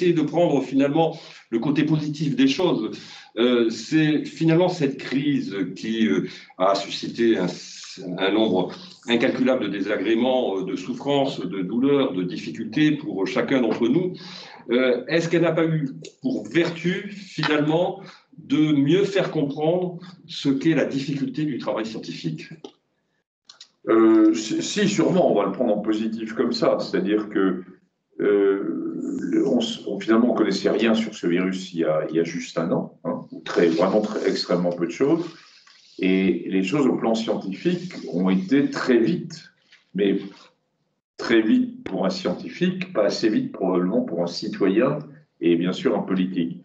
essayer de prendre finalement le côté positif des choses. C'est finalement cette crise qui a suscité un nombre incalculable de désagréments, de souffrances, de douleurs, de difficultés pour chacun d'entre nous. Est-ce qu'elle n'a pas eu pour vertu, finalement, de mieux faire comprendre ce qu'est la difficulté du travail scientifique? Si, sûrement, on va le prendre en positif comme ça. C'est-à-dire que finalement, on ne connaissait rien sur ce virus il y a juste un an, hein, extrêmement peu de choses. Et les choses au plan scientifique ont été très vite, mais très vite pour un scientifique, pas assez vite probablement pour un citoyen et bien sûr un politique.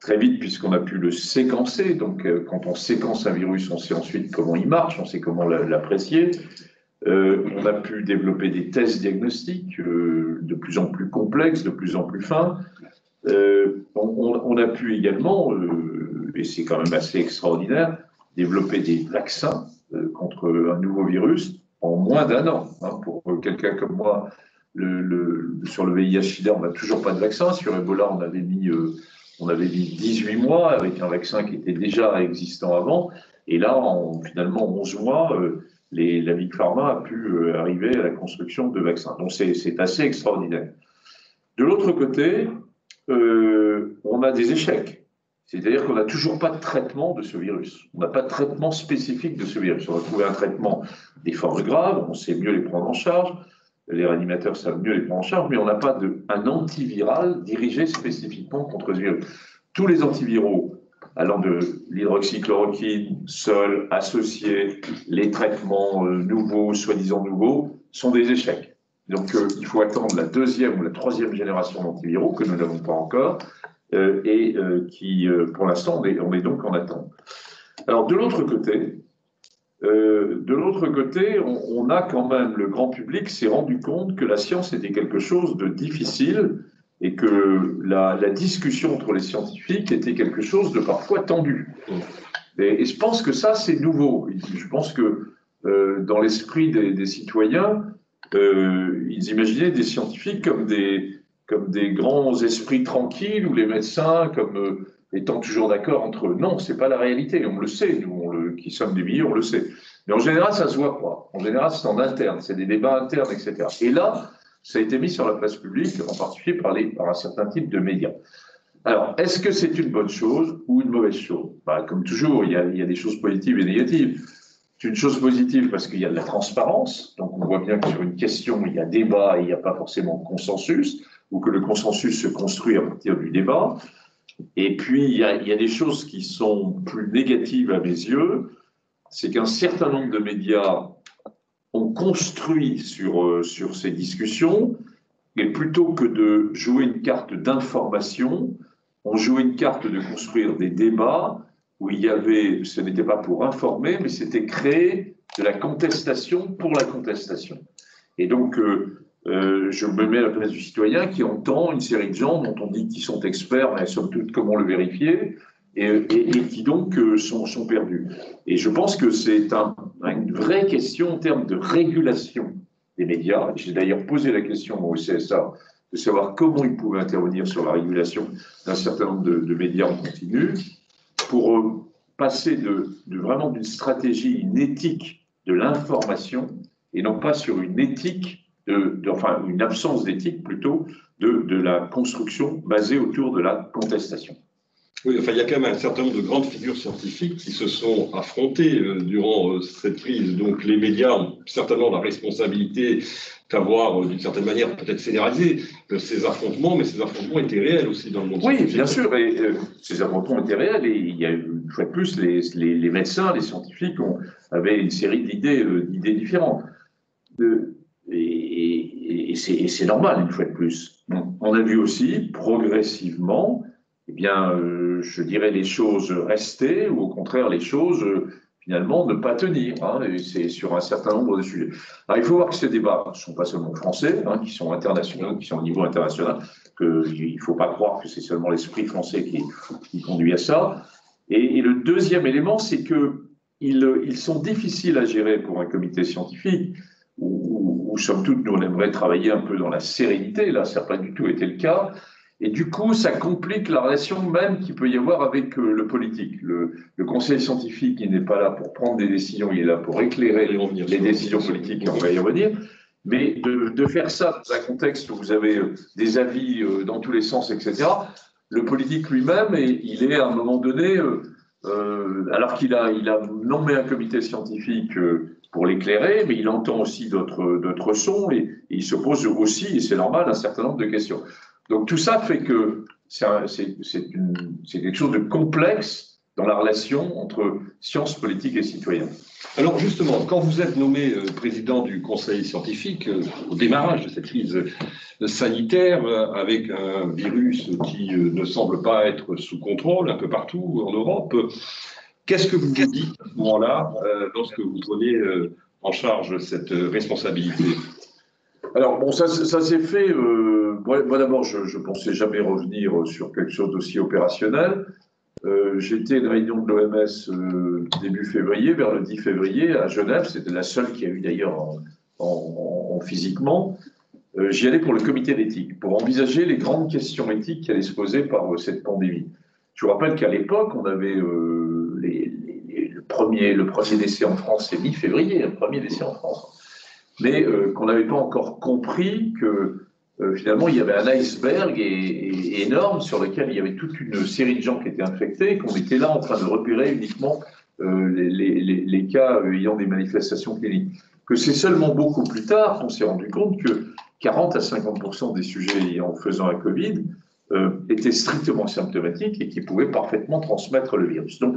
Très vite puisqu'on a pu le séquencer, donc quand on séquence un virus, on sait ensuite comment il marche, on sait comment l'apprécier. On a pu développer des tests diagnostiques de plus en plus complexes, de plus en plus fins. On a pu également, et c'est quand même assez extraordinaire, développer des vaccins contre un nouveau virus en moins d'un an. Hein. Pour quelqu'un comme moi, sur le VIH-Sida, on n'a toujours pas de vaccin. Sur Ebola, on avait mis 18 mois avec un vaccin qui était déjà existant avant. Et là, en finalement 11 mois, la Big Pharma a pu arriver à la construction de vaccins. Donc c'est assez extraordinaire. De l'autre côté, on a des échecs. C'est-à-dire qu'on n'a toujours pas de traitement de ce virus. On n'a pas de traitement spécifique de ce virus. On va trouver un traitement des formes graves, on sait mieux les prendre en charge, les réanimateurs savent mieux les prendre en charge, mais on n'a pas un antiviral dirigé spécifiquement contre ce virus. Tous les antiviraux, allant de l'hydroxychloroquine, seul, associé, les traitements nouveaux, soi-disant nouveaux, sont des échecs. Donc il faut attendre la deuxième ou la troisième génération d'antiviraux, que nous n'avons pas encore, et qui, pour l'instant, on est donc en attente. Alors, de l'autre côté, on a quand même, le grand public s'est rendu compte que la science était quelque chose de difficile et que la discussion entre les scientifiques était quelque chose de parfois tendu. Et je pense que ça, c'est nouveau. Je pense que dans l'esprit des citoyens, ils imaginaient des scientifiques comme des grands esprits tranquilles ou les médecins comme étant toujours d'accord entre eux. Non, ce n'est pas la réalité. On le sait, nous qui sommes des milliers, on le sait. Mais en général, ça ne se voit pas. En général, c'est en interne, c'est des débats internes, etc. Et là, ça a été mis sur la place publique, en particulier par un certain type de médias. Alors, est-ce que c'est une bonne chose ou une mauvaise chose? Comme toujours, il y a des choses positives et négatives. C'est une chose positive parce qu'il y a de la transparence. Donc, on voit bien que sur une question, il y a débat et il n'y a pas forcément de consensus, ou que le consensus se construit à partir du débat. Et puis, il y a des choses qui sont plus négatives à mes yeux. C'est qu'un certain nombre de médias ont construit sur ces discussions, et plutôt que de jouer une carte d'information, on jouait une carte de construire des débats où ce n'était pas pour informer, mais c'était créer de la contestation pour la contestation. Et donc, je me mets à la place du citoyen qui entend une série de gens dont on dit qu'ils sont experts, mais somme toute, comment le vérifier, et qui donc sont perdus. Et je pense que c'est une vraie question en termes de régulation des médias. J'ai d'ailleurs posé la question au CSA de savoir comment ils pouvaient intervenir sur la régulation d'un certain nombre de médias en continu pour passer vraiment d'une stratégie, une éthique de l'information et non pas sur une éthique, enfin une absence d'éthique plutôt, de la construction basée autour de la contestation. Oui, enfin, il y a quand même un certain nombre de grandes figures scientifiques qui se sont affrontées durant cette crise. Donc, les médias ont certainement la responsabilité d'avoir, d'une certaine manière, peut-être scénarisé ces affrontements, mais ces affrontements étaient réels aussi dans le monde scientifique. Oui, bien sûr, et ces affrontements étaient réels, et il y a une fois de plus, les médecins, les scientifiques avaient une série d'idées différentes. Et c'est normal, une fois de plus. On a vu aussi, progressivement, eh bien, je dirais les choses rester, ou au contraire les choses, finalement, ne pas tenir. Hein, et c'est sur un certain nombre de sujets. Alors, il faut voir que ces débats ne sont pas seulement français, hein, qui sont internationaux, qui sont au niveau international, qu'il ne faut pas croire que c'est seulement l'esprit français qui conduit à ça. Et le deuxième élément, c'est qu'ils sont difficiles à gérer pour un comité scientifique, où somme toute, nous, on aimerait travailler un peu dans la sérénité. Là, ça n'a pas du tout été le cas. Et du coup, ça complique la relation même qu'il peut y avoir avec le politique. Le conseil scientifique, il n'est pas là pour prendre des décisions, il est là pour éclairer les décisions politiques, et on va y revenir. Mais de faire ça dans un contexte où vous avez des avis dans tous les sens, etc., le politique lui-même, il est à un moment donné, alors qu'il a nommé un comité scientifique pour l'éclairer, mais il entend aussi d'autres sons et il se pose aussi, et c'est normal, un certain nombre de questions. Donc tout ça fait que c'est quelque chose de complexe dans la relation entre sciences politiques et citoyens. Alors justement, quand vous êtes nommé président du conseil scientifique, au démarrage de cette crise sanitaire, avec un virus qui ne semble pas être sous contrôle un peu partout en Europe, qu'est-ce que vous vous dites à ce moment-là, lorsque vous prenez en charge cette responsabilité? Alors, bon, ça s'est fait. Moi d'abord, je ne pensais jamais revenir sur quelque chose d'aussi opérationnel. J'étais à une réunion de l'OMS début février, vers le 10 février, à Genève. C'était la seule qu'il y a eu d'ailleurs en physiquement. J'y allais pour le comité d'éthique, pour envisager les grandes questions éthiques qui allaient se poser par cette pandémie. Je vous rappelle qu'à l'époque, on avait le premier décès en France, c'est mi-février, le premier décès en France. Mais qu'on n'avait pas encore compris que finalement il y avait un iceberg énorme sur lequel il y avait toute une série de gens qui étaient infectés et qu'on était là en train de repérer uniquement les cas ayant des manifestations cliniques. Que c'est seulement beaucoup plus tard qu'on s'est rendu compte que 40 à 50% des sujets faisant un Covid étaient strictement symptomatiques et qui pouvaient parfaitement transmettre le virus. Donc,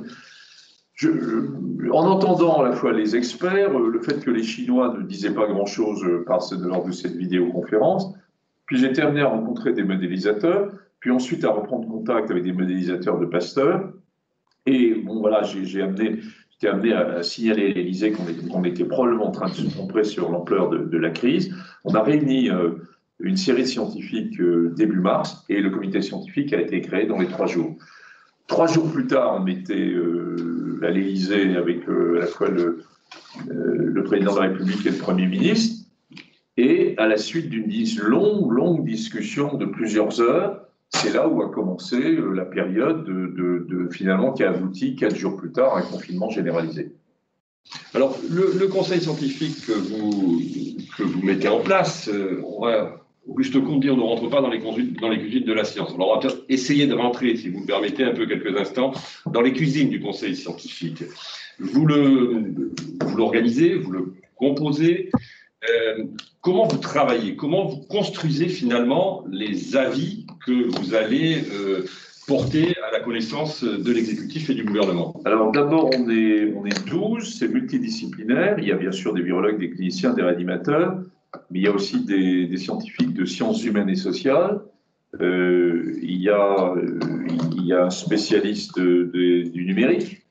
en entendant à la fois les experts, le fait que les Chinois ne disaient pas grand-chose lors de cette vidéoconférence, puis j'ai été amené à rencontrer des modélisateurs, puis ensuite à reprendre contact avec des modélisateurs de Pasteur. Et bon, voilà, j'étais amené à signaler à l'Élysée qu'on était probablement en train de se tromper sur l'ampleur de la crise. On a réuni une série de scientifiques début mars, et le comité scientifique a été créé dans les 3 jours. 3 jours plus tard, on était à l'Élysée avec à la fois le président de la République et le Premier ministre. Et à la suite d'une longue discussion de plusieurs heures, c'est là où a commencé la période finalement qui a abouti 4 jours plus tard à un confinement généralisé. Alors, le conseil scientifique que vous mettez en place, on va Auguste Comte dit on ne rentre pas dans les cuisines de la science. Alors, on va essayer de rentrer, si vous me permettez un peu quelques instants, dans les cuisines du conseil scientifique. Vous l'organisez, vous le composez. Comment vous travaillez? Comment vous construisez finalement les avis que vous allez porter à la connaissance de l'exécutif et du gouvernement? Alors d'abord, on est 12, c'est multidisciplinaire. Il y a bien sûr des virologues, des cliniciens, des réanimateurs, mais il y a aussi des scientifiques de sciences humaines et sociales. Il y a un spécialiste du numérique.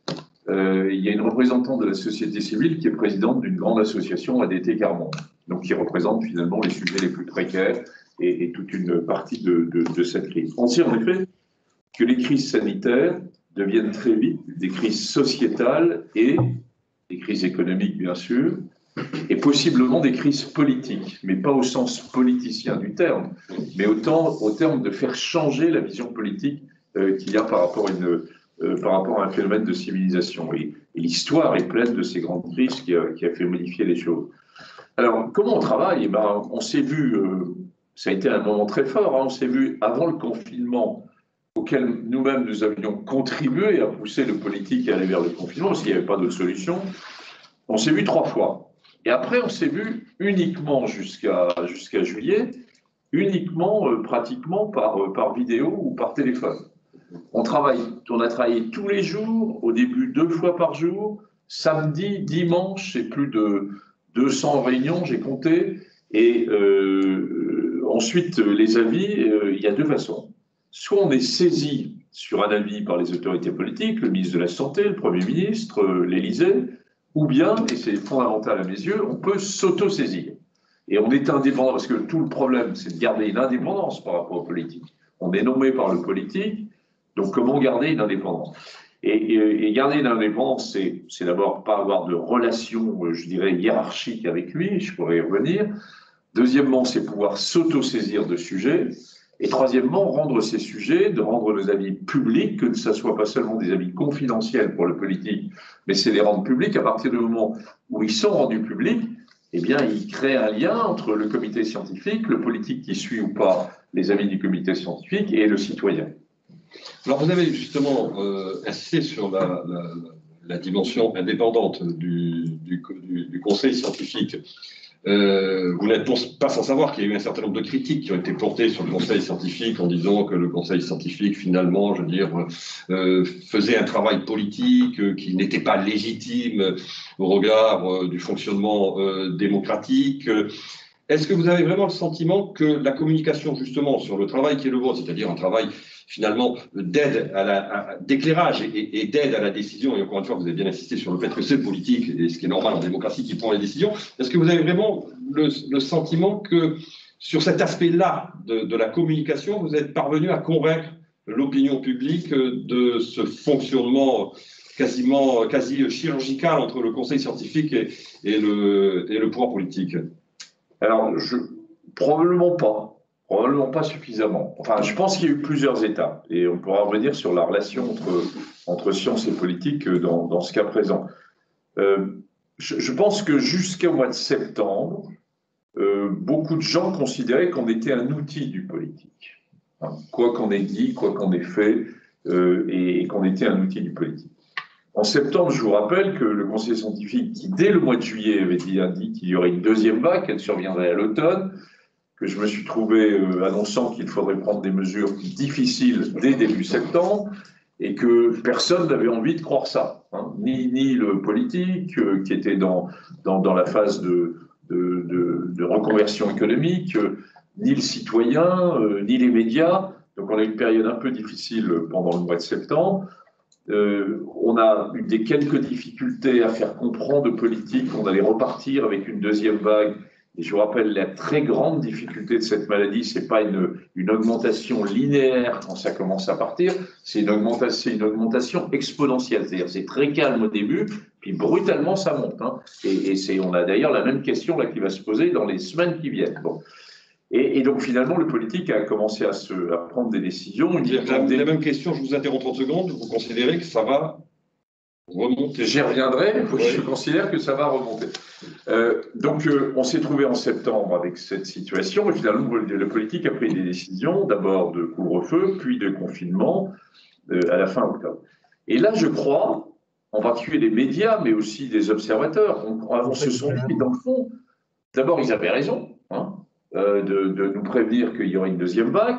Il y a une représentante de la société civile qui est présidente d'une grande association ADT Carmonde, donc qui représente finalement les sujets les plus précaires et toute une partie de cette crise. On sait en effet que les crises sanitaires deviennent très vite des crises sociétales et des crises économiques, bien sûr, et possiblement des crises politiques, mais pas au sens politicien du terme, mais au terme de faire changer la vision politique qu'il y a par rapport à un phénomène de civilisation. Et l'histoire est pleine de ces grandes crises qui a fait modifier les choses. Alors, comment on travaille? Eh ben, on s'est vu, ça a été un moment très fort, hein, on s'est vu avant le confinement, auquel nous-mêmes nous avions contribué à pousser le politique à aller vers le confinement, parce qu'il n'y avait pas d'autre solution. On s'est vu 3 fois. Et après, on s'est vu uniquement jusqu'à juillet, uniquement pratiquement par vidéo ou par téléphone. On a travaillé tous les jours, au début 2 fois par jour, samedi, dimanche, c'est plus de 200 réunions, j'ai compté. Et ensuite, les avis, il y a 2 façons. Soit on est saisi sur un avis par les autorités politiques, le ministre de la Santé, le Premier ministre, l'Élysée, ou bien, et c'est fondamental à mes yeux, on peut s'auto-saisir. Et on est indépendant, parce que tout le problème, c'est de garder une indépendance par rapport au politique. On est nommé par le politique, donc comment garder une indépendance? Et garder une indépendance, c'est d'abord pas avoir de relation, je dirais, hiérarchique avec lui, je pourrais y revenir. Deuxièmement, c'est pouvoir s'auto-saisir de sujets. Et troisièmement, rendre ces sujets, de rendre nos avis publics, que ce ne soit pas seulement des avis confidentiels pour le politique, mais c'est les rendre publics. À partir du moment où ils sont rendus publics, eh bien, ils créent un lien entre le comité scientifique, le politique qui suit ou pas les avis du comité scientifique et le citoyen. Alors, vous avez justement insisté sur la dimension indépendante du conseil scientifique. Vous n'êtes pas sans savoir qu'il y a eu un certain nombre de critiques qui ont été portées sur le conseil scientifique en disant que le conseil scientifique, finalement, je veux dire, faisait un travail politique qui n'était pas légitime au regard du fonctionnement démocratique. Est-ce que vous avez vraiment le sentiment que la communication, justement, sur le travail qui est le vôtre, c'est-à-dire un travail finalement d'aide d'éclairage et d'aide à la décision, et encore une fois, vous avez bien insisté sur le fait que c'est politique, et ce qui est normal en démocratie, qui prend les décisions, est-ce que vous avez vraiment le sentiment que sur cet aspect-là de la communication, vous êtes parvenu à convaincre l'opinion publique de ce fonctionnement quasi chirurgical entre le conseil scientifique et le pouvoir politique? Alors, probablement pas. Probablement pas suffisamment. Enfin, je pense qu'il y a eu plusieurs étapes et on pourra revenir sur la relation entre science et politique dans ce cas présent. Je pense que jusqu'au mois de septembre, beaucoup de gens considéraient qu'on était un outil du politique. Hein, quoi qu'on ait dit, quoi qu'on ait fait, et qu'on était un outil du politique. En septembre, je vous rappelle que le conseil scientifique, qui dès le mois de juillet avait dit qu'il y aurait une deuxième vague, qu'elle surviendrait à l'automne, que je me suis trouvé annonçant qu'il faudrait prendre des mesures difficiles dès début septembre, et que personne n'avait envie de croire ça. Hein. Ni le politique, qui était dans la phase de reconversion économique, ni le citoyen, ni les médias. Donc on a eu une période un peu difficile pendant le mois de septembre. On a eu quelques difficultés à faire comprendre aux politiques qu'on allait repartir avec une deuxième vague. Et je vous rappelle, la très grande difficulté de cette maladie, ce n'est pas une augmentation linéaire quand ça commence à partir, c'est une augmentation exponentielle. C'est-à-dire c'est très calme au début, puis brutalement ça monte. Hein. On a d'ailleurs la même question là qui va se poser dans les semaines qui viennent. Bon. Et donc finalement, le politique a commencé à prendre des décisions. La même question, je vous interromps 30 secondes. Vous considérez que ça va remonter? J'y reviendrai, oui. Je considère que ça va remonter. Donc on s'est trouvé en septembre avec cette situation, et finalement le politique a pris des décisions, d'abord de couvre-feu, puis de confinement à la fin octobre. Et là, je crois, en particulier les médias, mais aussi des observateurs, on se sont dit, dans le fond, d'abord ils avaient raison, hein, de nous prévenir qu'il y aurait une deuxième vague.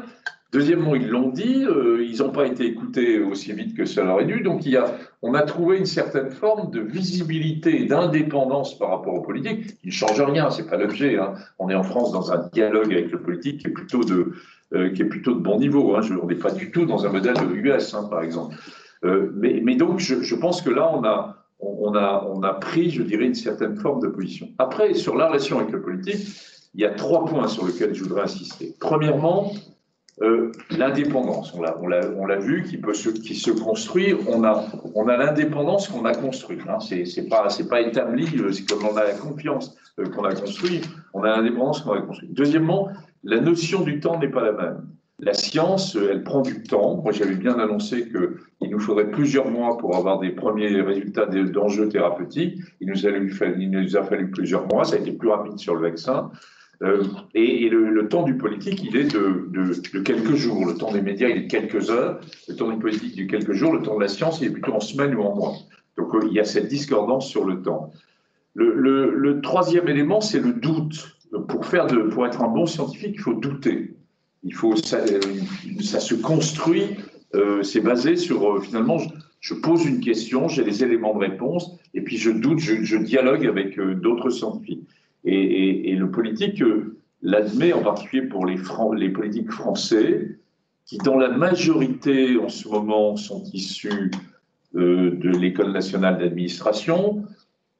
Deuxièmement, ils l'ont dit, ils n'ont pas été écoutés aussi vite que ça l'aurait dû. Donc, on a trouvé une certaine forme de visibilité et d'indépendance par rapport aux politiques, qui ne change rien, ce n'est pas l'objet. Hein. On est en France dans un dialogue avec le politique qui est plutôt de bon niveau. Hein. On n'est pas du tout dans un modèle US, hein, par exemple. Mais donc, je pense que là, on a pris, je dirais, une certaine forme de position. Après, sur la relation avec le politique, il y a 3 points sur lesquels je voudrais insister. Premièrement, l'indépendance, on l'a vu, qui se construit. On a l'indépendance qu'on a construite. Hein. C'est pas établi. C'est comme on a la confiance qu'on a construit. On a l'indépendance qu'on a construite. Deuxièmement, la notion du temps n'est pas la même. La science, elle prend du temps. Moi, j'avais bien annoncé qu'il nous faudrait plusieurs mois pour avoir des premiers résultats d'enjeux thérapeutiques. Il nous a fallu plusieurs mois. Ça a été plus rapide sur le vaccin. Et le temps du politique, il est de quelques jours. Le temps des médias, il est de quelques heures. Le temps du politique, il est de quelques jours. Le temps de la science, il est plutôt en semaines ou en mois. Donc, il y a cette discordance sur le temps. Le troisième élément, c'est le doute. Pour être un bon scientifique, il faut douter. Ça se construit, c'est basé sur, finalement, je pose une question, j'ai les éléments de réponse, et puis je doute, je dialogue avec d'autres scientifiques. Et le politique l'admet, en particulier pour les politiques français, qui dans la majorité en ce moment sont issus de l'École nationale d'administration,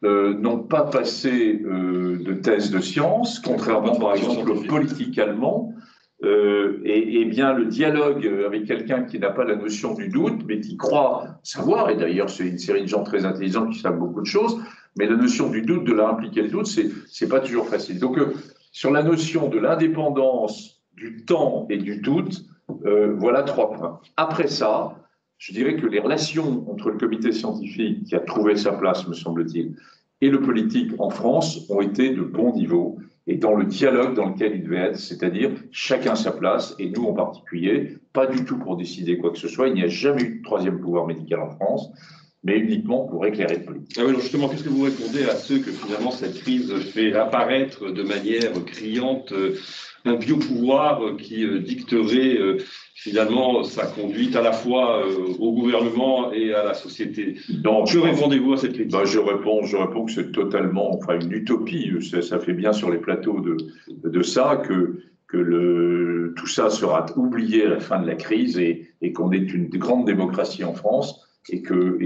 n'ont pas passé de thèse de science, contrairement par exemple aux politiques allemands. Et bien le dialogue avec quelqu'un qui n'a pas la notion du doute, mais qui croit savoir, et d'ailleurs c'est une série de gens très intelligents qui savent beaucoup de choses, mais la notion du doute, de leur impliquer le doute, c'est pas toujours facile. Donc sur la notion de l'indépendance, du temps et du doute, voilà 3 points. Après ça, je dirais que les relations entre le comité scientifique, qui a trouvé sa place, me semble-t-il, et le politique en France ont été de bon niveau et dans le dialogue dans lequel il devait être, c'est-à-dire chacun sa place, et nous en particulier, pas du tout pour décider quoi que ce soit. Il n'y a jamais eu de troisième pouvoir médical en France, mais uniquement pour éclairer le politique. Ah oui, alors justement, qu'est-ce que vous répondez à ceux que finalement cette crise fait apparaître de manière criante un biopouvoir qui dicterait finalement sa conduite à la fois au gouvernement et à la société? Donc, que répondez-vous à cette critique? je réponds que c'est totalement une utopie. Ça fait bien sur les plateaux de ça que tout ça sera oublié à la fin de la crise et qu'on est une grande démocratie en France. Et que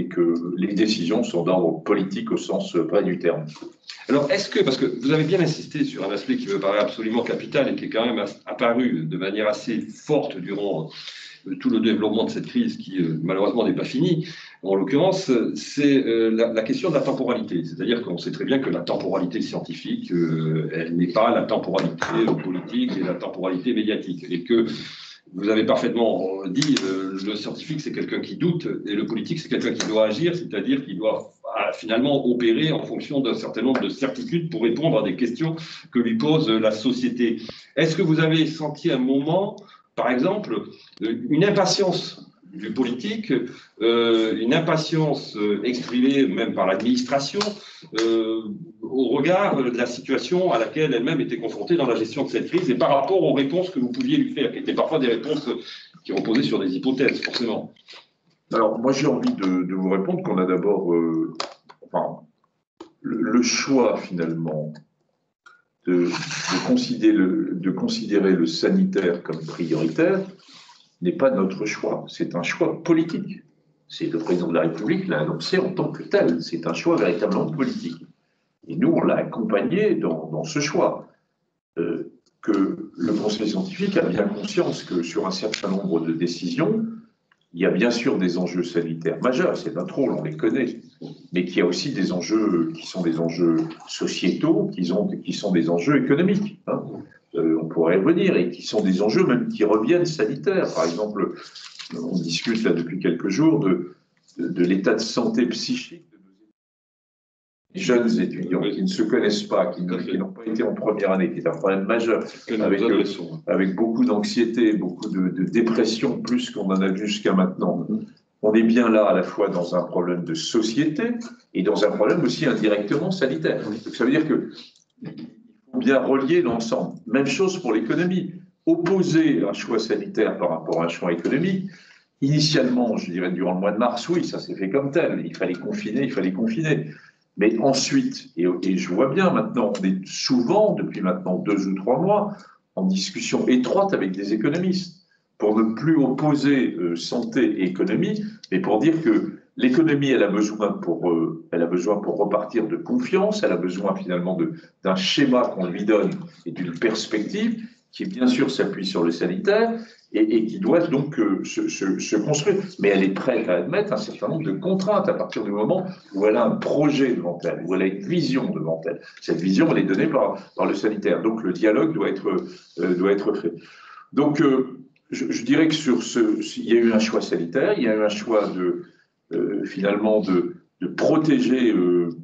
les décisions sont d'ordre politique au sens vrai du terme. Alors, parce que vous avez bien insisté sur un aspect qui me paraît absolument capital et qui est quand même apparu de manière assez forte durant tout le développement de cette crise qui malheureusement n'est pas finie, en l'occurrence, c'est la question de la temporalité. C'est-à-dire qu'on sait très bien que la temporalité scientifique, elle n'est pas la temporalité politique et la temporalité médiatique. Et que vous avez parfaitement dit, le scientifique, c'est quelqu'un qui doute, et le politique, c'est quelqu'un qui doit agir, c'est-à-dire qu'il doit finalement opérer en fonction d'un certain nombre de certitudes pour répondre à des questions que lui pose la société. Est-ce que vous avez senti un moment, par exemple, une impatience du politique, une impatience exprimée même par l'administration au regard de la situation à laquelle elle-même était confrontée dans la gestion de cette crise et par rapport aux réponses que vous pouviez lui faire, qui étaient parfois des réponses qui reposaient sur des hypothèses, forcément? Alors, moi, j'ai envie de vous répondre qu'on a d'abord le choix, finalement, de considérer le sanitaire comme prioritaire n'est pas notre choix, c'est un choix politique. C'est le président de la République l'a annoncé en tant que tel, c'est un choix véritablement politique. Et nous, on l'a accompagné dans ce choix. Que le Conseil scientifique a bien conscience que sur un certain nombre de décisions, il y a bien sûr des enjeux sanitaires majeurs, c'est notre rôle, on les connaît, mais qu'il y a aussi des enjeux qui sont des enjeux sociétaux, qui sont des enjeux économiques. Hein. On pourrait revenir, et qui sont des enjeux même qui reviennent sanitaires. Par exemple, on discute là depuis quelques jours de l'état de santé psychique de nos jeunes étudiants qui ne se connaissent pas, qui n'ont pas été en première année, qui est un problème majeur, avec beaucoup d'anxiété, beaucoup de dépression, plus qu'on en a vu jusqu'à maintenant. On est bien là à la fois dans un problème de société et dans un problème aussi indirectement sanitaire. Donc ça veut dire que faut bien relier l'ensemble. Même chose pour l'économie. Opposer un choix sanitaire par rapport à un choix économique, initialement, je dirais durant le mois de mars, oui, ça s'est fait comme tel. Il fallait confiner. Mais ensuite, et je vois bien maintenant, on est souvent, depuis maintenant 2 ou 3 mois, en discussion étroite avec des économistes pour ne plus opposer santé et économie, mais pour dire que l'économie, elle a besoin pour repartir de confiance, elle a besoin finalement d'un schéma qu'on lui donne et d'une perspective qui, bien sûr, s'appuie sur le sanitaire et qui doit donc se construire. Mais elle est prête à admettre un certain nombre de contraintes à partir du moment où elle a un projet devant elle, où elle a une vision devant elle. Cette vision, elle est donnée par le sanitaire. Donc, le dialogue doit être fait. Donc, je dirais que il y a eu un choix sanitaire, il y a eu un choix finalement de protéger,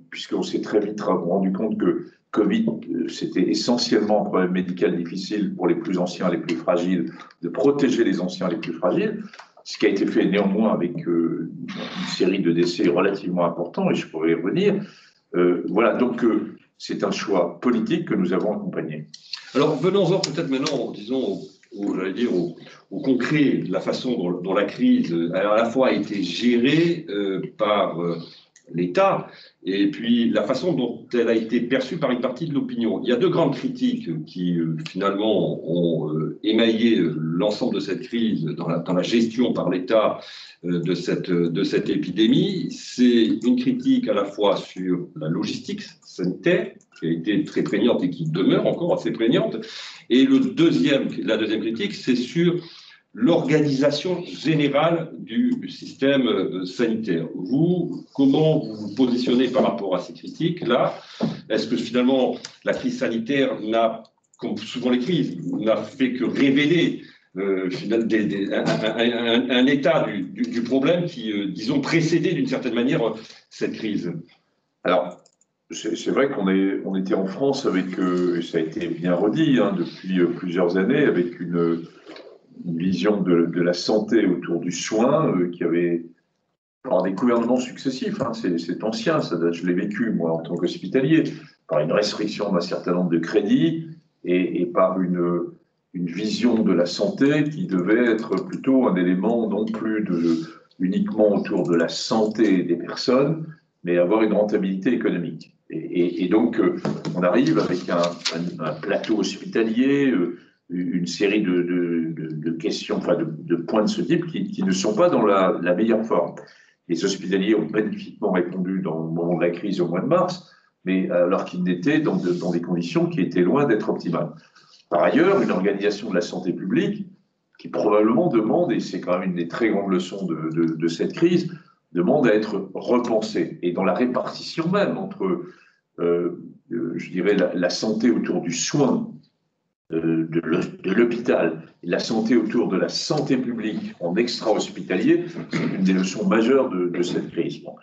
puisqu'on s'est très vite rendu compte que Covid, c'était essentiellement un problème médical difficile pour les plus anciens, les plus fragiles, de protéger les anciens les plus fragiles, ce qui a été fait néanmoins avec une série de décès relativement importants, et je pourrais y revenir. Voilà, donc c'est un choix politique que nous avons accompagné. Alors venons-en peut-être maintenant, disons, au concret, la façon dont la crise à la fois a été gérée par l'État et puis la façon dont elle a été perçue par une partie de l'opinion. Il y a 2 grandes critiques qui finalement ont émaillé l'ensemble de cette crise dans la gestion par l'État de cette épidémie. C'est une critique à la fois sur la logistique sanitaire, qui a été très prégnante et qui demeure encore assez prégnante. Et la deuxième critique, c'est sur l'organisation générale du système sanitaire. Vous, comment vous vous positionnez par rapport à ces critiques-là? Est-ce que finalement la crise sanitaire n'a comme souvent les crises, n'a fait que révéler un état du problème qui, disons, précédait d'une certaine manière cette crise. Alors, c'est vrai on était en France avec, et ça a été bien redit depuis plusieurs années, avec une vision de la santé autour du soin qui avait, par des gouvernements successifs, c'est ancien, ça date, je l'ai vécu moi en tant qu'hospitalier, par une restriction d'un certain nombre de crédits et par une vision de la santé qui devait être plutôt un élément non plus uniquement autour de la santé des personnes, mais avoir une rentabilité économique. Et donc, on arrive avec un plateau hospitalier, une série de questions, enfin de points de ce type qui ne sont pas dans la meilleure forme. Les hospitaliers ont magnifiquement répondu dans le moment de la crise au mois de mars, mais alors qu'ils n'étaient dans des conditions qui étaient loin d'être optimales. Par ailleurs, une organisation de la santé publique qui probablement demande, et c'est quand même une des très grandes leçons de cette crise, demande à être repensée. Et dans la répartition même entre, je dirais, la santé autour du soin de l'hôpital et la santé autour de la santé publique en extra-hospitalier, c'est une des leçons majeures de cette crise. Bon.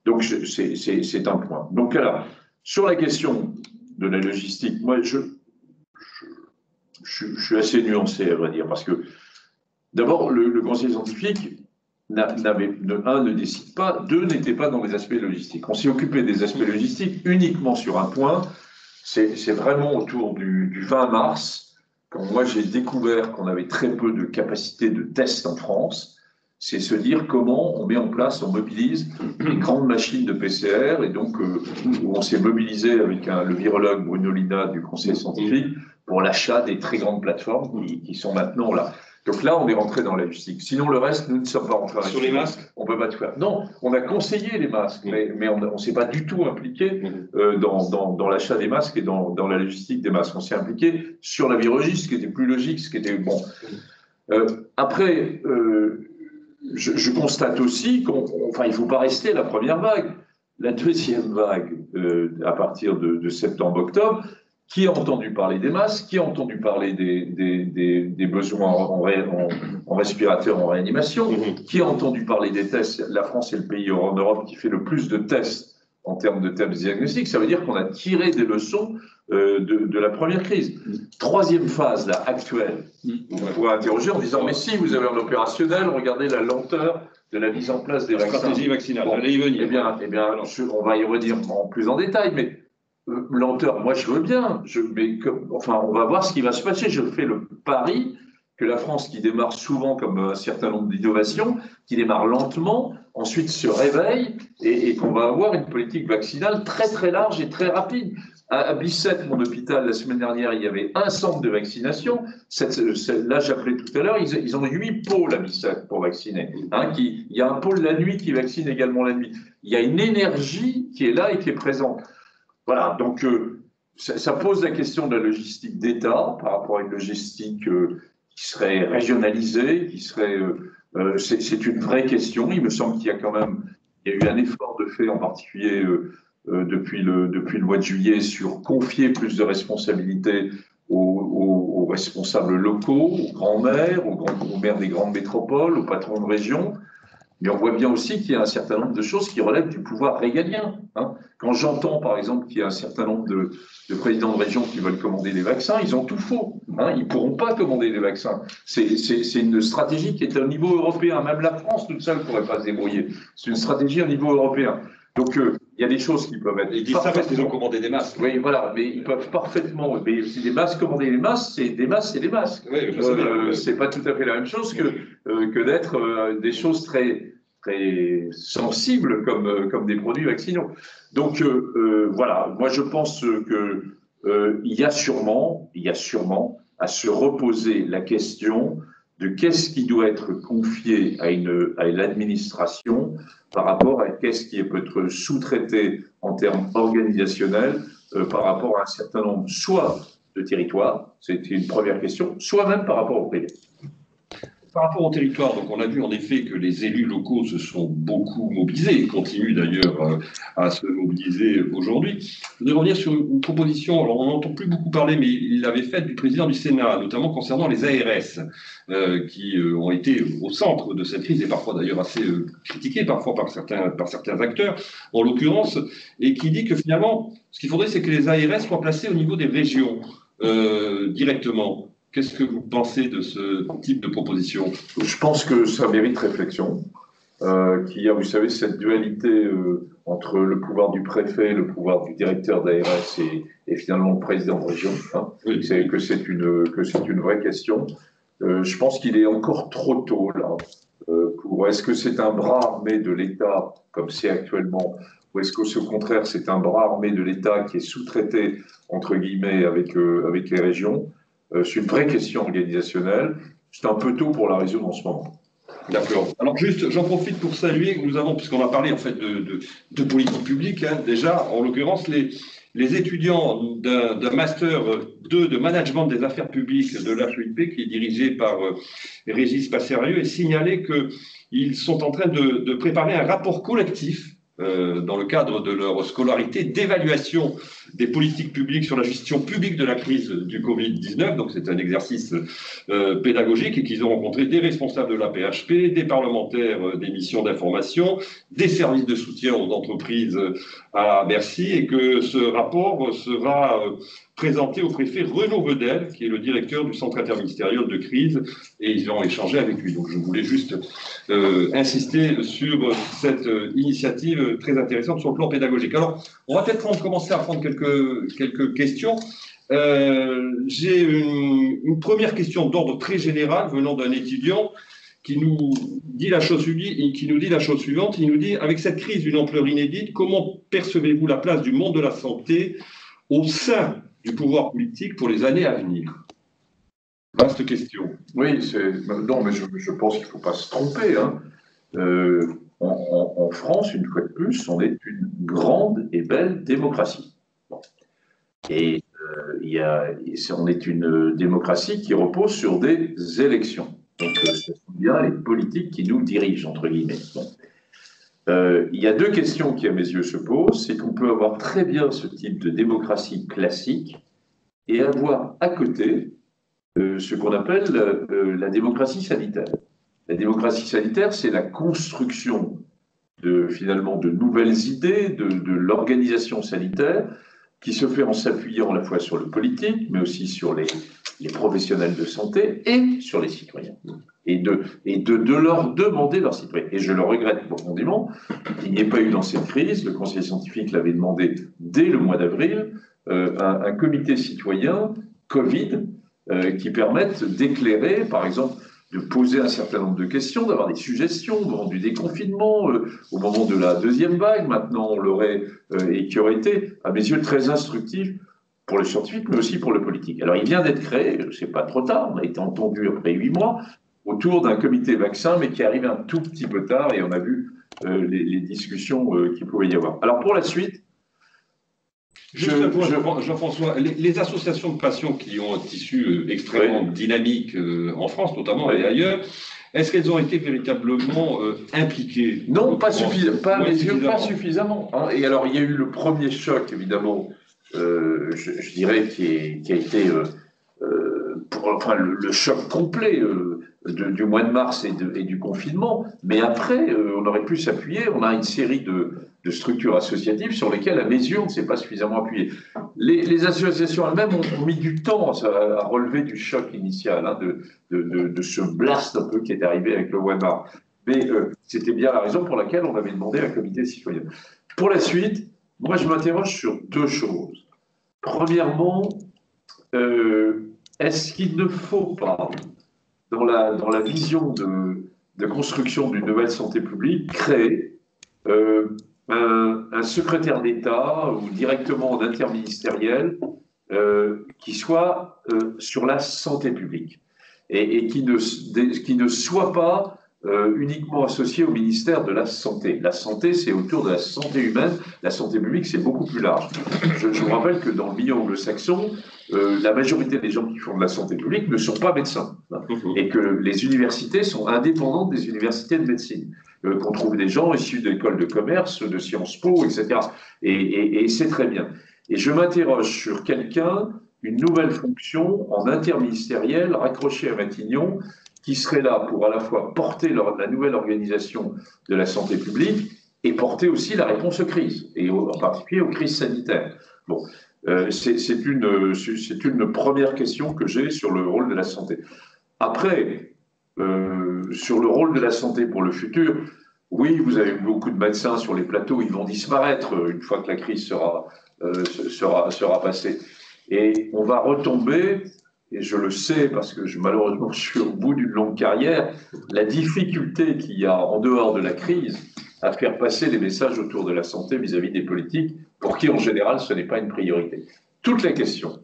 Donc, c'est un point. Donc, alors, sur la question de la logistique, moi, je suis assez nuancé, à vrai dire, parce que d'abord, le conseil scientifique ne décide pas, n'était pas dans les aspects logistiques. On s'est occupé des aspects logistiques uniquement sur un point, c'est vraiment autour du 20 mars, quand moi j'ai découvert qu'on avait très peu de capacité de tests en France, c'est se dire comment on met en place, on mobilise une grande machine de PCR, et donc où on s'est mobilisé avec le virologue Bruno Lina du conseil scientifique pour l'achat des très grandes plateformes qui sont maintenant là. Donc là, on est rentré dans la logistique. Sinon, le reste, nous ne sommes pas rentrés. Sur les masques, on ne peut pas tout faire. Non, on a conseillé les masques, mais on ne s'est pas du tout impliqué dans l'achat des masques et dans la logistique des masques. On s'est impliqué sur la virologie, ce qui était plus logique, ce qui était bon. Après, je constate aussi qu'il ne faut pas rester à la première vague. La deuxième vague, à partir de septembre-octobre, qui a entendu parler des masques, qui a entendu parler des besoins en respirateurs, en réanimation, qui a entendu parler des tests. La France est le pays en Europe qui fait le plus de tests en termes de tests diagnostiques. Ça veut dire qu'on a tiré des leçons de la première crise. Troisième phase, là, actuelle, on pourrait interroger en disant « Mais si, vous avez un opérationnel, regardez la lenteur de la mise en place des vaccins. » stratégie vaccinale, bon, allez y venir. Eh bien, on va y revenir plus en détail, mais lenteur, moi je veux bien, on va voir ce qui va se passer. Je fais le pari que la France, qui démarre souvent comme un certain nombre d'innovations, qui démarre lentement, ensuite se réveille et qu'on va avoir une politique vaccinale très très large et très rapide. À Bicêtre, mon hôpital, la semaine dernière, il y avait un centre de vaccination. Là, j'appelais tout à l'heure, ils ont 8 pôles à Bicêtre pour vacciner. Il y a un pôle la nuit qui vaccine également la nuit. Il y a une énergie qui est là et qui est présente. Voilà, donc ça pose la question de la logistique d'État par rapport à une logistique qui serait régionalisée, c'est une vraie question. Il me semble qu'il y a eu un effort de fait, en particulier depuis le mois de juillet, sur confier plus de responsabilités aux responsables locaux, aux grands maires, aux maires des grandes métropoles, aux patrons de région. Mais on voit bien aussi qu'il y a un certain nombre de choses qui relèvent du pouvoir régalien. Quand j'entends, par exemple, qu'il y a un certain nombre de présidents de région qui veulent commander des vaccins, ils ont tout faux. Ils ne pourront pas commander des vaccins. C'est une stratégie qui est au niveau européen. Même la France, toute seule, ne pourrait pas se débrouiller. C'est une stratégie au niveau européen. Donc, il y a des choses qui peuvent être... Ils disent ça parce qu'ils ont commandé des masques. Oui, voilà, mais ils peuvent parfaitement... Mais si des masques, commander des masques, c'est des masques. Oui, c'est pas tout à fait la même chose que d'être des choses très, très sensibles comme des produits vaccinaux. Donc, voilà, moi je pense qu'il y a sûrement à se reposer la question de qu'est-ce qui doit être confié à l'administration par rapport à qu'est-ce qui peut être sous-traité en termes organisationnels par rapport à un certain nombre, soit de territoires, c'était une première question, soit même par rapport au privé. par rapport au territoire, donc on a vu en effet que les élus locaux se sont beaucoup mobilisés, et continuent d'ailleurs à se mobiliser aujourd'hui. Je voudrais revenir sur une proposition, alors on n'entend plus beaucoup parler, mais il l'avait faite, du président du Sénat, notamment concernant les ARS, qui ont été au centre de cette crise, et parfois d'ailleurs assez critiqués parfois par certains acteurs, en l'occurrence, et qui dit que finalement, ce qu'il faudrait, c'est que les ARS soient placés au niveau des régions directement. Qu'est-ce que vous pensez de ce type de proposition? Je pense que ça mérite réflexion. Qu'il y a, vous savez, cette dualité entre le pouvoir du préfet, le pouvoir du directeur d'ARS et finalement le président de région. Hein. Oui. Que c'est une vraie question. Je pense qu'il est encore trop tôt là. Est-ce que c'est un bras armé de l'État comme c'est actuellement, ou est-ce qu'au contraire c'est un bras armé de l'État qui est sous-traité entre guillemets avec les régions? C'est une vraie question organisationnelle. C'est un peu tôt pour la résoudre en ce moment. D'accord. Alors juste, j'en profite pour saluer, nous avons, puisqu'on a parlé en fait de politique publique, hein, déjà, en l'occurrence, les étudiants d'un master 2 de management des affaires publiques de l'HEIP, qui est dirigé par Régis Passerieux, et signalé qu'ils sont en train de préparer un rapport collectif dans le cadre de leur scolarité, d'évaluation des politiques publiques sur la gestion publique de la crise du Covid-19. Donc c'est un exercice pédagogique, et qu'ils ont rencontré des responsables de la PHP, des parlementaires des missions d'information, des services de soutien aux entreprises à Bercy, et que ce rapport sera présenté au préfet Renaud Vedel, qui est le directeur du centre interministériel de crise, et ils ont échangé avec lui. Donc je voulais juste insister sur cette initiative très intéressante sur le plan pédagogique. Alors, on va peut-être commencer à prendre quelques questions. J'ai une première question d'ordre très général venant d'un étudiant qui nous dit la chose suivante. Il nous dit: avec cette crise d'une ampleur inédite, comment percevez-vous la place du monde de la santé au sein du pouvoir politique pour les années à venir? Vaste question. Oui, non, mais je pense qu'il ne faut pas se tromper. Hein. En France, une fois de plus, on est une grande et belle démocratie. Bon. Et on est une démocratie qui repose sur des élections. Donc, ce sont bien les politiques qui nous dirigent, entre guillemets. Bon. Il y a deux questions qui, à mes yeux, se posent. C'est qu'on peut avoir très bien ce type de démocratie classique et avoir à côté ce qu'on appelle la démocratie sanitaire. La démocratie sanitaire, c'est la construction finalement de nouvelles idées, de l'organisation sanitaire, qui se fait en s'appuyant à la fois sur le politique, mais aussi sur les professionnels de santé et sur les citoyens. Et de leur demander leur citoyen. Et je le regrette profondément qu'il n'y ait pas eu dans cette crise, le Conseil scientifique l'avait demandé dès le mois d'avril, un comité citoyen Covid qui permette d'éclairer, par exemple, de poser un certain nombre de questions, d'avoir des suggestions au moment du déconfinement, au moment de la deuxième vague, maintenant on l'aurait, et qui aurait été, à mes yeux, très instructif pour le scientifique, mais aussi pour le politique. Alors il vient d'être créé, c'est pas trop tard, on a été entendu après 8 mois, autour d'un comité vaccin, mais qui arrive un tout petit peu tard, et on a vu les discussions qu'il pouvait y avoir. Alors pour la suite, Jean-François, les associations de patients qui ont un tissu extrêmement dynamique en France notamment et ailleurs, est-ce qu'elles ont été véritablement impliquées? Non, pas suffisamment. Hein. Et alors, il y a eu le premier choc, évidemment, je dirais, qui a été le choc complet du mois de mars et du confinement. Mais après, on aurait pu s'appuyer. On a une série de structures associatives sur lesquelles, à mes yeux, on ne s'est pas suffisamment appuyé. Les associations elles-mêmes ont mis du temps à relever du choc initial, hein, de ce blast un peu qui est arrivé avec le mois de mars. Mais c'était bien la raison pour laquelle on avait demandé un comité citoyen. Pour la suite, moi, je m'interroge sur deux choses. Premièrement, est-ce qu'il ne faut pas, dans la vision de construction d'une nouvelle santé publique, créer un secrétaire d'État ou directement un interministériel qui soit sur la santé publique et qui ne soit pas uniquement associé au ministère de la Santé. La santé, c'est autour de la santé humaine. La santé publique, c'est beaucoup plus large. Je vous rappelle que dans le milieu anglo-saxon, la majorité des gens qui font de la santé publique ne sont pas médecins. Et que les universités sont indépendantes des universités de médecine. Qu'on trouve des gens issus d'écoles de commerce, de Sciences Po, etc. Et c'est très bien. Et je m'interroge sur une nouvelle fonction en interministériel raccrochée à Matignon, qui serait là pour à la fois porter la nouvelle organisation de la santé publique et porter aussi la réponse aux crises, et en particulier aux crises sanitaires. Bon, c'est une première question que j'ai sur le rôle de la santé. Après, sur le rôle de la santé pour le futur, oui, vous avez beaucoup de médecins sur les plateaux, ils vont disparaître une fois que la crise sera passée. Et on va retomber, et je le sais parce que malheureusement je suis au bout d'une longue carrière, la difficulté qu'il y a en dehors de la crise à faire passer les messages autour de la santé vis-à-vis des politiques, pour qui en général ce n'est pas une priorité. Toute la question,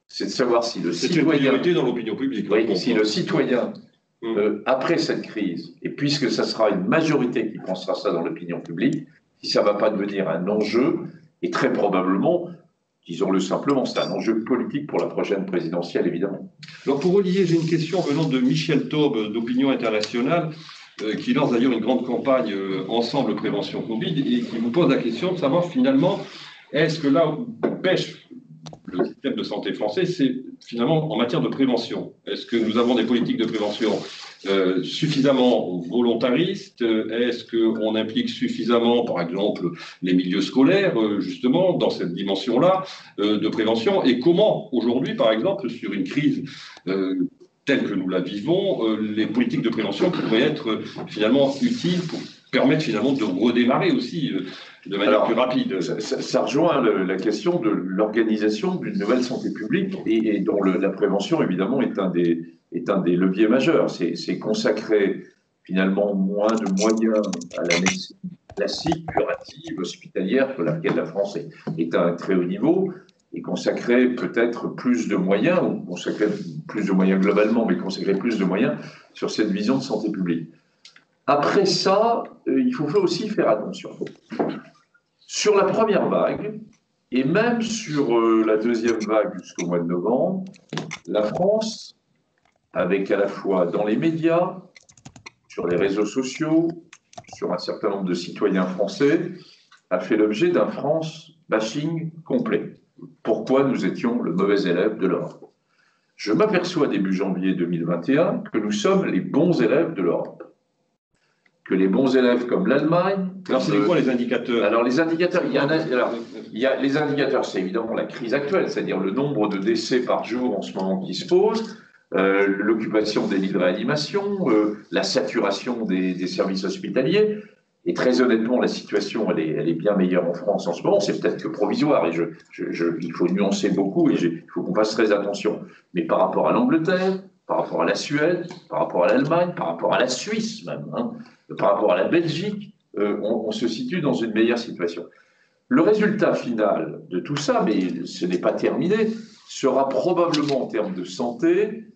c'est de savoir si le citoyen... C'est une priorité dans l'opinion publique. Oui, si le citoyen, après cette crise, et puisque ça sera une majorité qui pensera ça dans l'opinion publique, si ça ne va pas devenir un enjeu, et très probablement... Disons-le simplement, c'est un enjeu politique pour la prochaine présidentielle, évidemment. Alors pour relier, j'ai une question venant de Michel Taube d'Opinion Internationale, qui lance d'ailleurs une grande campagne Ensemble Prévention Covid, et qui vous pose la question de savoir finalement, est-ce que là où pêche le système de santé français, c'est finalement en matière de prévention? Est-ce que nous avons des politiques de prévention suffisamment volontaristes? Est-ce qu'on implique suffisamment, par exemple, les milieux scolaires, justement, dans cette dimension-là de prévention? Et comment, aujourd'hui, par exemple, sur une crise telle que nous la vivons, les politiques de prévention pourraient être finalement utiles pour permettre finalement de redémarrer aussi de manière plus rapide? Ça rejoint la question de l'organisation d'une nouvelle santé publique et dont la prévention, évidemment, est un des leviers majeurs. C'est consacrer finalement moins de moyens à la médecine classique, curative, hospitalière, pour laquelle la France est à un très haut niveau, et consacrer peut-être plus de moyens, ou consacrer plus de moyens globalement, mais consacrer plus de moyens sur cette vision de santé publique. Après ça, il faut aussi faire attention. Sur la première vague, et même sur la deuxième vague jusqu'au mois de novembre, la France, avec à la fois dans les médias, sur les réseaux sociaux, sur un certain nombre de citoyens français, a fait l'objet d'un France bashing complet. Pourquoi nous étions le mauvais élève de l'Europe? Je m'aperçois début janvier 2021 que nous sommes les bons élèves de l'Europe. Que les bons élèves comme l'Allemagne... Alors, c'est quoi les indicateurs? Alors, les indicateurs, les indicateurs, c'est évidemment la crise actuelle, c'est-à-dire le nombre de décès par jour en ce moment qui se pose, l'occupation des lits de réanimation, la saturation des services hospitaliers. Et très honnêtement, la situation, elle est bien meilleure en France en ce moment. C'est peut-être que provisoire, et il faut nuancer beaucoup, et il faut qu'on fasse très attention. Mais par rapport à l'Angleterre, par rapport à la Suède, par rapport à l'Allemagne, par rapport à la Suisse même, par rapport à la Belgique, on se situe dans une meilleure situation. Le résultat final de tout ça, mais ce n'est pas terminé, sera probablement en termes de santé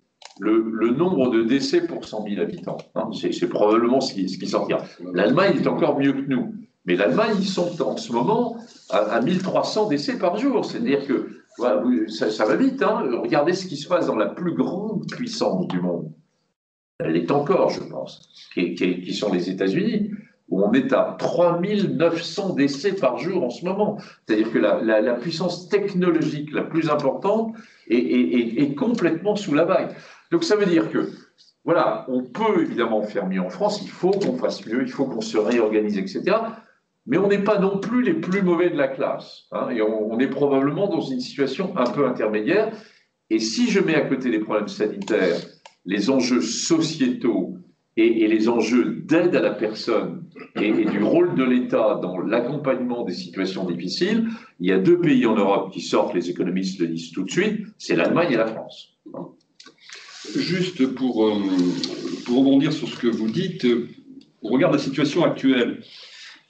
le nombre de décès pour 100 000 habitants. C'est probablement ce qui sortira. L'Allemagne est encore mieux que nous. Mais l'Allemagne, ils sont en ce moment à 1300 décès par jour. C'est-à-dire que voilà, ça va vite. Regardez ce qui se passe dans la plus grande puissance du monde. Elle est encore, je pense, qui sont les États-Unis, où on est à 3900 décès par jour en ce moment. C'est-à-dire que la puissance technologique la plus importante est complètement sous la vague. Donc ça veut dire que, voilà, on peut évidemment faire mieux en France, il faut qu'on fasse mieux, il faut qu'on se réorganise, etc. Mais on n'est pas non plus les plus mauvais de la classe. Et on est probablement dans une situation un peu intermédiaire. Et si je mets à côté les problèmes sanitaires, les enjeux sociétaux et les enjeux d'aide à la personne et du rôle de l'État dans l'accompagnement des situations difficiles, il y a deux pays en Europe qui sortent, les économistes le disent tout de suite, c'est l'Allemagne et la France. Juste pour rebondir sur ce que vous dites, on regarde la situation actuelle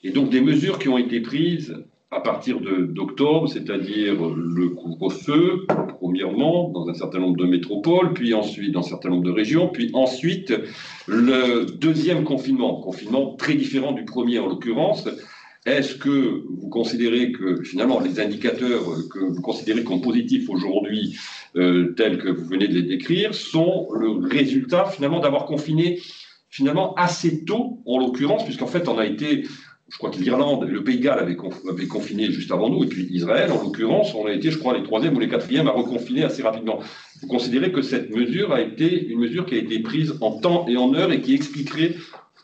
et donc des mesures qui ont été prises à partir d'octobre, c'est-à-dire le couvre-feu, premièrement, dans un certain nombre de métropoles, puis ensuite dans un certain nombre de régions, puis ensuite le deuxième confinement très différent du premier en l'occurrence. Est-ce que vous considérez que finalement les indicateurs que vous considérez comme positifs aujourd'hui, tels que vous venez de les décrire, sont le résultat finalement d'avoir confiné finalement assez tôt en l'occurrence, puisqu'en fait on a été, je crois que l'Irlande et le Pays de Galles avaient confiné juste avant nous, et puis Israël en l'occurrence, on a été je crois les troisièmes ou les quatrièmes à reconfiner assez rapidement. Vous considérez que cette mesure a été une mesure qui a été prise en temps et en heure et qui expliquerait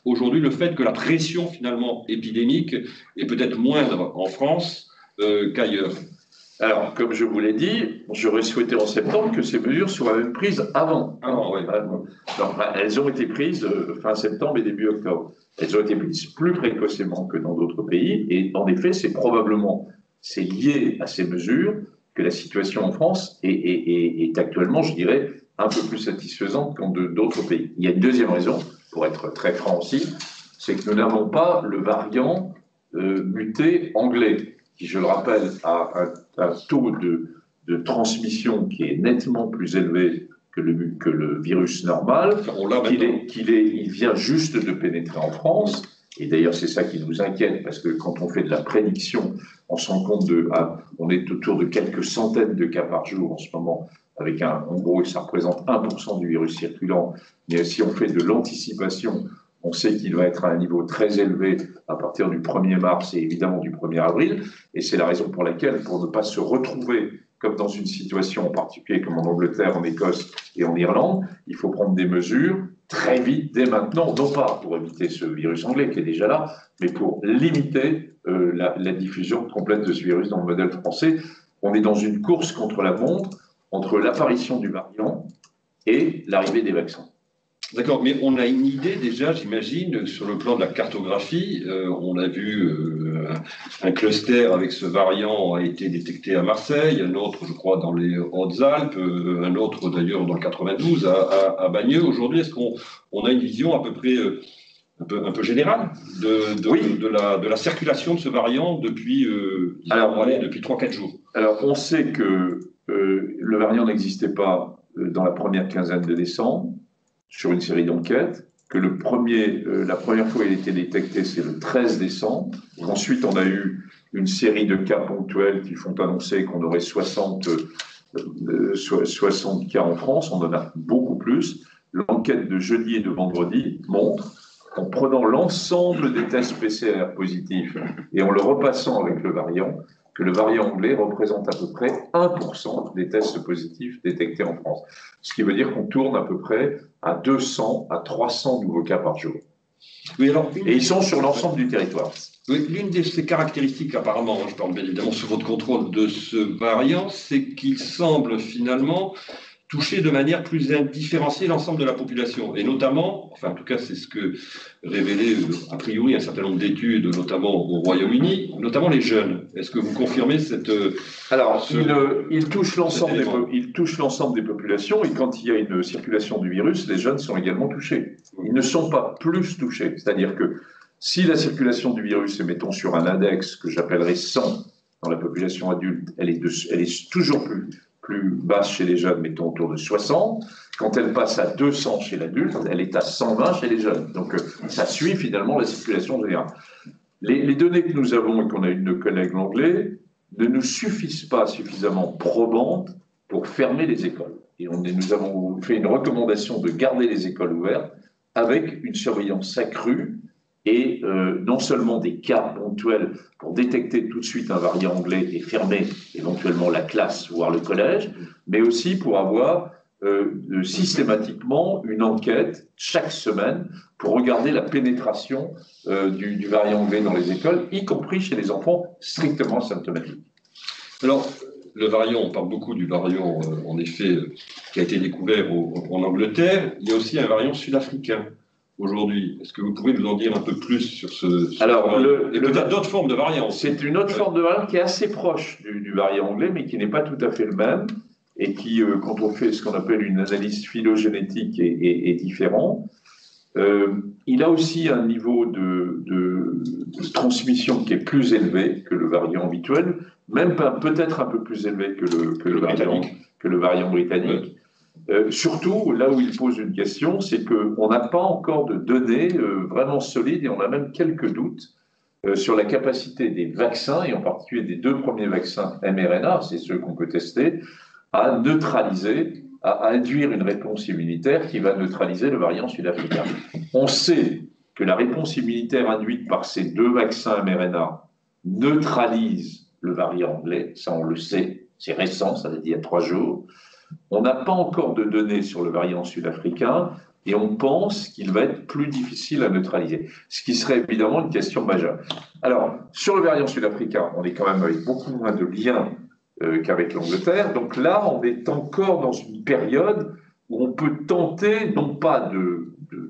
aujourd'hui le fait que la pression finalement épidémique est peut-être moindre en France qu'ailleurs? Alors, comme je vous l'ai dit, j'aurais souhaité en septembre que ces mesures soient même prises avant. Oui. Donc, elles ont été prises fin septembre et début octobre. Elles ont été prises plus précocement que dans d'autres pays. Et en effet, c'est lié à ces mesures que la situation en France est actuellement, je dirais, un peu plus satisfaisante qu'en d'autres pays. Il y a une deuxième raison, pour être très franc aussi, c'est que nous n'avons pas le variant muté anglais, qui, je le rappelle, a un taux de transmission qui est nettement plus élevé que le virus normal. Il vient juste de pénétrer en France. Et d'ailleurs, c'est ça qui nous inquiète, parce que quand on fait de la prédiction, on se rend compte on est autour de quelques centaines de cas par jour en ce moment, en gros, ça représente 1% du virus circulant. Mais si on fait de l'anticipation, on sait qu'il va être à un niveau très élevé à partir du 1er mars et évidemment du 1er avril. Et c'est la raison pour laquelle, pour ne pas se retrouver comme dans une situation en particulier comme en Angleterre, en Écosse et en Irlande, il faut prendre des mesures très vite, dès maintenant, non pas pour éviter ce virus anglais qui est déjà là, mais pour limiter la diffusion complète de ce virus dans le modèle français. On est dans une course contre la montre entre l'apparition du variant et l'arrivée des vaccins. D'accord, mais on a une idée déjà, j'imagine, sur le plan de la cartographie. On a vu un cluster avec ce variant a été détecté à Marseille, un autre, je crois, dans les Hautes-Alpes, un autre d'ailleurs dans le 92 à Bagneux. Aujourd'hui, est-ce qu'on a une vision à peu près un peu générale de la circulation de ce variant depuis 3-4 jours? Alors, on sait que le variant n'existait pas dans la première quinzaine de décembre, sur une série d'enquêtes, que la première fois il a été détecté, c'est le 13 décembre. Ensuite, on a eu une série de cas ponctuels qui font annoncer qu'on aurait 60 cas en France. On en a beaucoup plus. L'enquête de jeudi et de vendredi montre, en prenant l'ensemble des tests PCR positifs et en le repassant avec le variant, que le variant anglais représente à peu près 1% des tests positifs détectés en France. Ce qui veut dire qu'on tourne à peu près à 200 à 300 nouveaux cas par jour. Oui, alors, et ils sont sur l'ensemble du territoire. Oui, l'une de ces caractéristiques, apparemment, je parle bien évidemment sous votre contrôle, de ce variant, c'est qu'il semble finalement toucher de manière plus indifférenciée l'ensemble de la population. Et notamment, enfin en tout cas c'est ce que révélait a priori un certain nombre d'études, notamment au Royaume-Uni, notamment les jeunes. Est-ce que vous confirmez cette... Alors, il touche l'ensemble des populations, et quand il y a une circulation du virus, les jeunes sont également touchés. Ils ne sont pas plus touchés. C'est-à-dire que si la circulation du virus est, mettons, sur un index que j'appellerais 100 dans la population adulte, elle est toujours plus basse chez les jeunes, mettons autour de 60. Quand elle passe à 200 chez l'adulte, elle est à 120 chez les jeunes. Donc, ça suit finalement la circulation générale. Les données que nous avons et qu'on a eu de nos collègues anglais ne nous suffisent pas suffisamment probantes pour fermer les écoles. Et nous avons fait une recommandation de garder les écoles ouvertes avec une surveillance accrue et non seulement des cas ponctuels pour détecter tout de suite un variant anglais et fermer éventuellement la classe, voire le collège, mais aussi pour avoir systématiquement une enquête chaque semaine pour regarder la pénétration du variant anglais dans les écoles, y compris chez les enfants strictement symptomatiques. Alors, le variant, on parle beaucoup du variant, en effet, qui a été découvert en Angleterre. Il y a aussi un variant sud-africain aujourd'hui. Est-ce que vous pouvez nous en dire un peu plus sur ce Alors, et peut-être d'autres formes de variants. C'est une autre forme de variant qui est assez proche du variant anglais, mais qui n'est pas tout à fait le même, et qui, quand on fait ce qu'on appelle une analyse phylogénétique, est différent. Il a aussi un niveau de transmission qui est plus élevé que le variant habituel, même peut-être un peu plus élevé que le variant britannique. Surtout, là où il pose une question, c'est qu'on n'a pas encore de données vraiment solides et on a même quelques doutes sur la capacité des vaccins, et en particulier des 2 premiers vaccins mRNA, c'est ceux qu'on peut tester, à neutraliser, à induire une réponse immunitaire qui va neutraliser le variant sud-africain. On sait que la réponse immunitaire induite par ces 2 vaccins mRNA neutralise le variant anglais, ça on le sait, c'est récent, ça date d'il y a 3 jours. On n'a pas encore de données sur le variant sud-africain et on pense qu'il va être plus difficile à neutraliser, ce qui serait évidemment une question majeure. Alors, sur le variant sud-africain, on est quand même avec beaucoup moins de liens qu'avec l'Angleterre. Donc là, on est encore dans une période où on peut tenter, non pas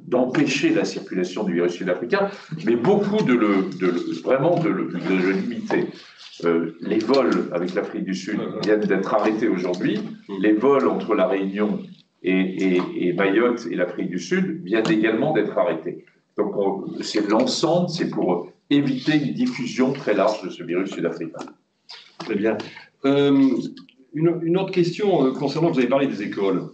d'empêcher la circulation du virus sud-africain, mais beaucoup vraiment de le limiter. Les vols avec l'Afrique du Sud viennent d'être arrêtés aujourd'hui. Les vols entre la Réunion et Mayotte et l'Afrique du Sud viennent également d'être arrêtés. Donc c'est l'ensemble, c'est pour éviter une diffusion très large de ce virus sud-africain. Très bien. Une autre question concernant, vous avez parlé des écoles.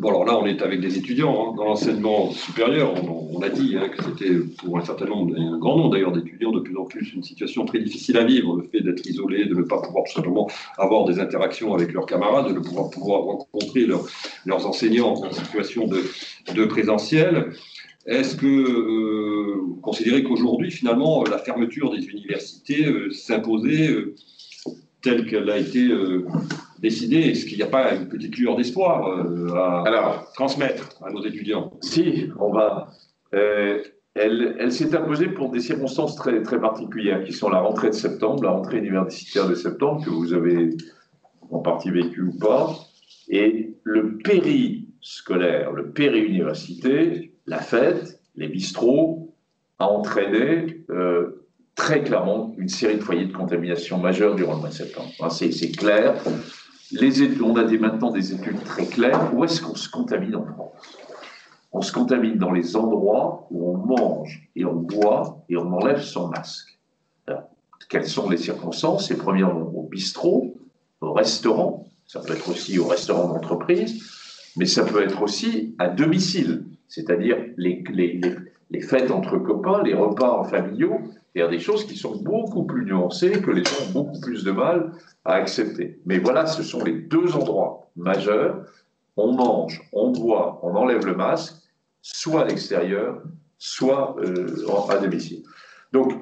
Bon, alors là, on est avec des étudiants dans l'enseignement supérieur. On a dit que c'était pour un certain nombre, un grand nombre d'ailleurs d'étudiants, de plus en plus une situation très difficile à vivre, le fait d'être isolé, de ne pas pouvoir tout simplement avoir des interactions avec leurs camarades, de ne pouvoir rencontrer leurs enseignants en situation de présentiel. Est-ce que vous considérez qu'aujourd'hui, finalement, la fermeture des universités s'imposait telle qu'elle a été décidée? Est-ce qu'il n'y a pas une petite lueur d'espoir à transmettre à nos étudiants? Si, on va. Elle s'est imposée pour des circonstances très, très particulières, qui sont la rentrée de septembre, la rentrée universitaire de septembre, que vous avez en partie vécu ou pas, et le périscolaire, le péri-université, la fête, les bistrots, a entraîné très clairement une série de foyers de contamination majeurs durant le mois de septembre. Enfin, c'est clair. On a maintenant des études très claires. Où est-ce qu'on se contamine en France? On se contamine dans les endroits où on mange et on boit et on enlève son masque. Alors, quelles sont les circonstances? C'est premièrement au bistrot, au restaurant, ça peut être aussi au restaurant d'entreprise, mais ça peut être aussi à domicile, c'est-à-dire les fêtes entre copains, les repas familiaux, c'est-à-dire des choses qui sont beaucoup plus nuancées, que les gens ont beaucoup plus de mal à accepter. Mais voilà, ce sont les 2 endroits majeurs. On mange, on boit, on enlève le masque, soit à l'extérieur, soit à domicile. Donc,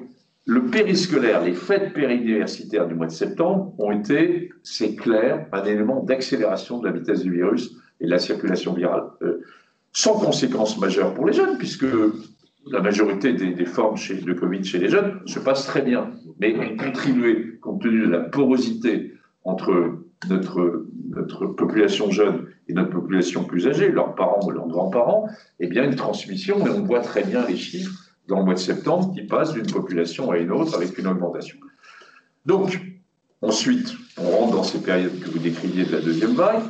le périscolaire, les fêtes périuniversitaires du mois de septembre ont été, c'est clair, un élément d'accélération de la vitesse du virus et de la circulation virale. Sans conséquences majeures pour les jeunes, puisque la majorité des formes de Covid chez les jeunes se passent très bien, mais ont contribué, compte tenu de la porosité entre notre population jeune et notre population plus âgée, leurs parents ou leurs grands-parents, eh bien une transmission, et on voit très bien les chiffres dans le mois de septembre qui passent d'une population à une autre avec une augmentation. Donc, ensuite, on rentre dans ces périodes que vous décriviez de la 2e vague,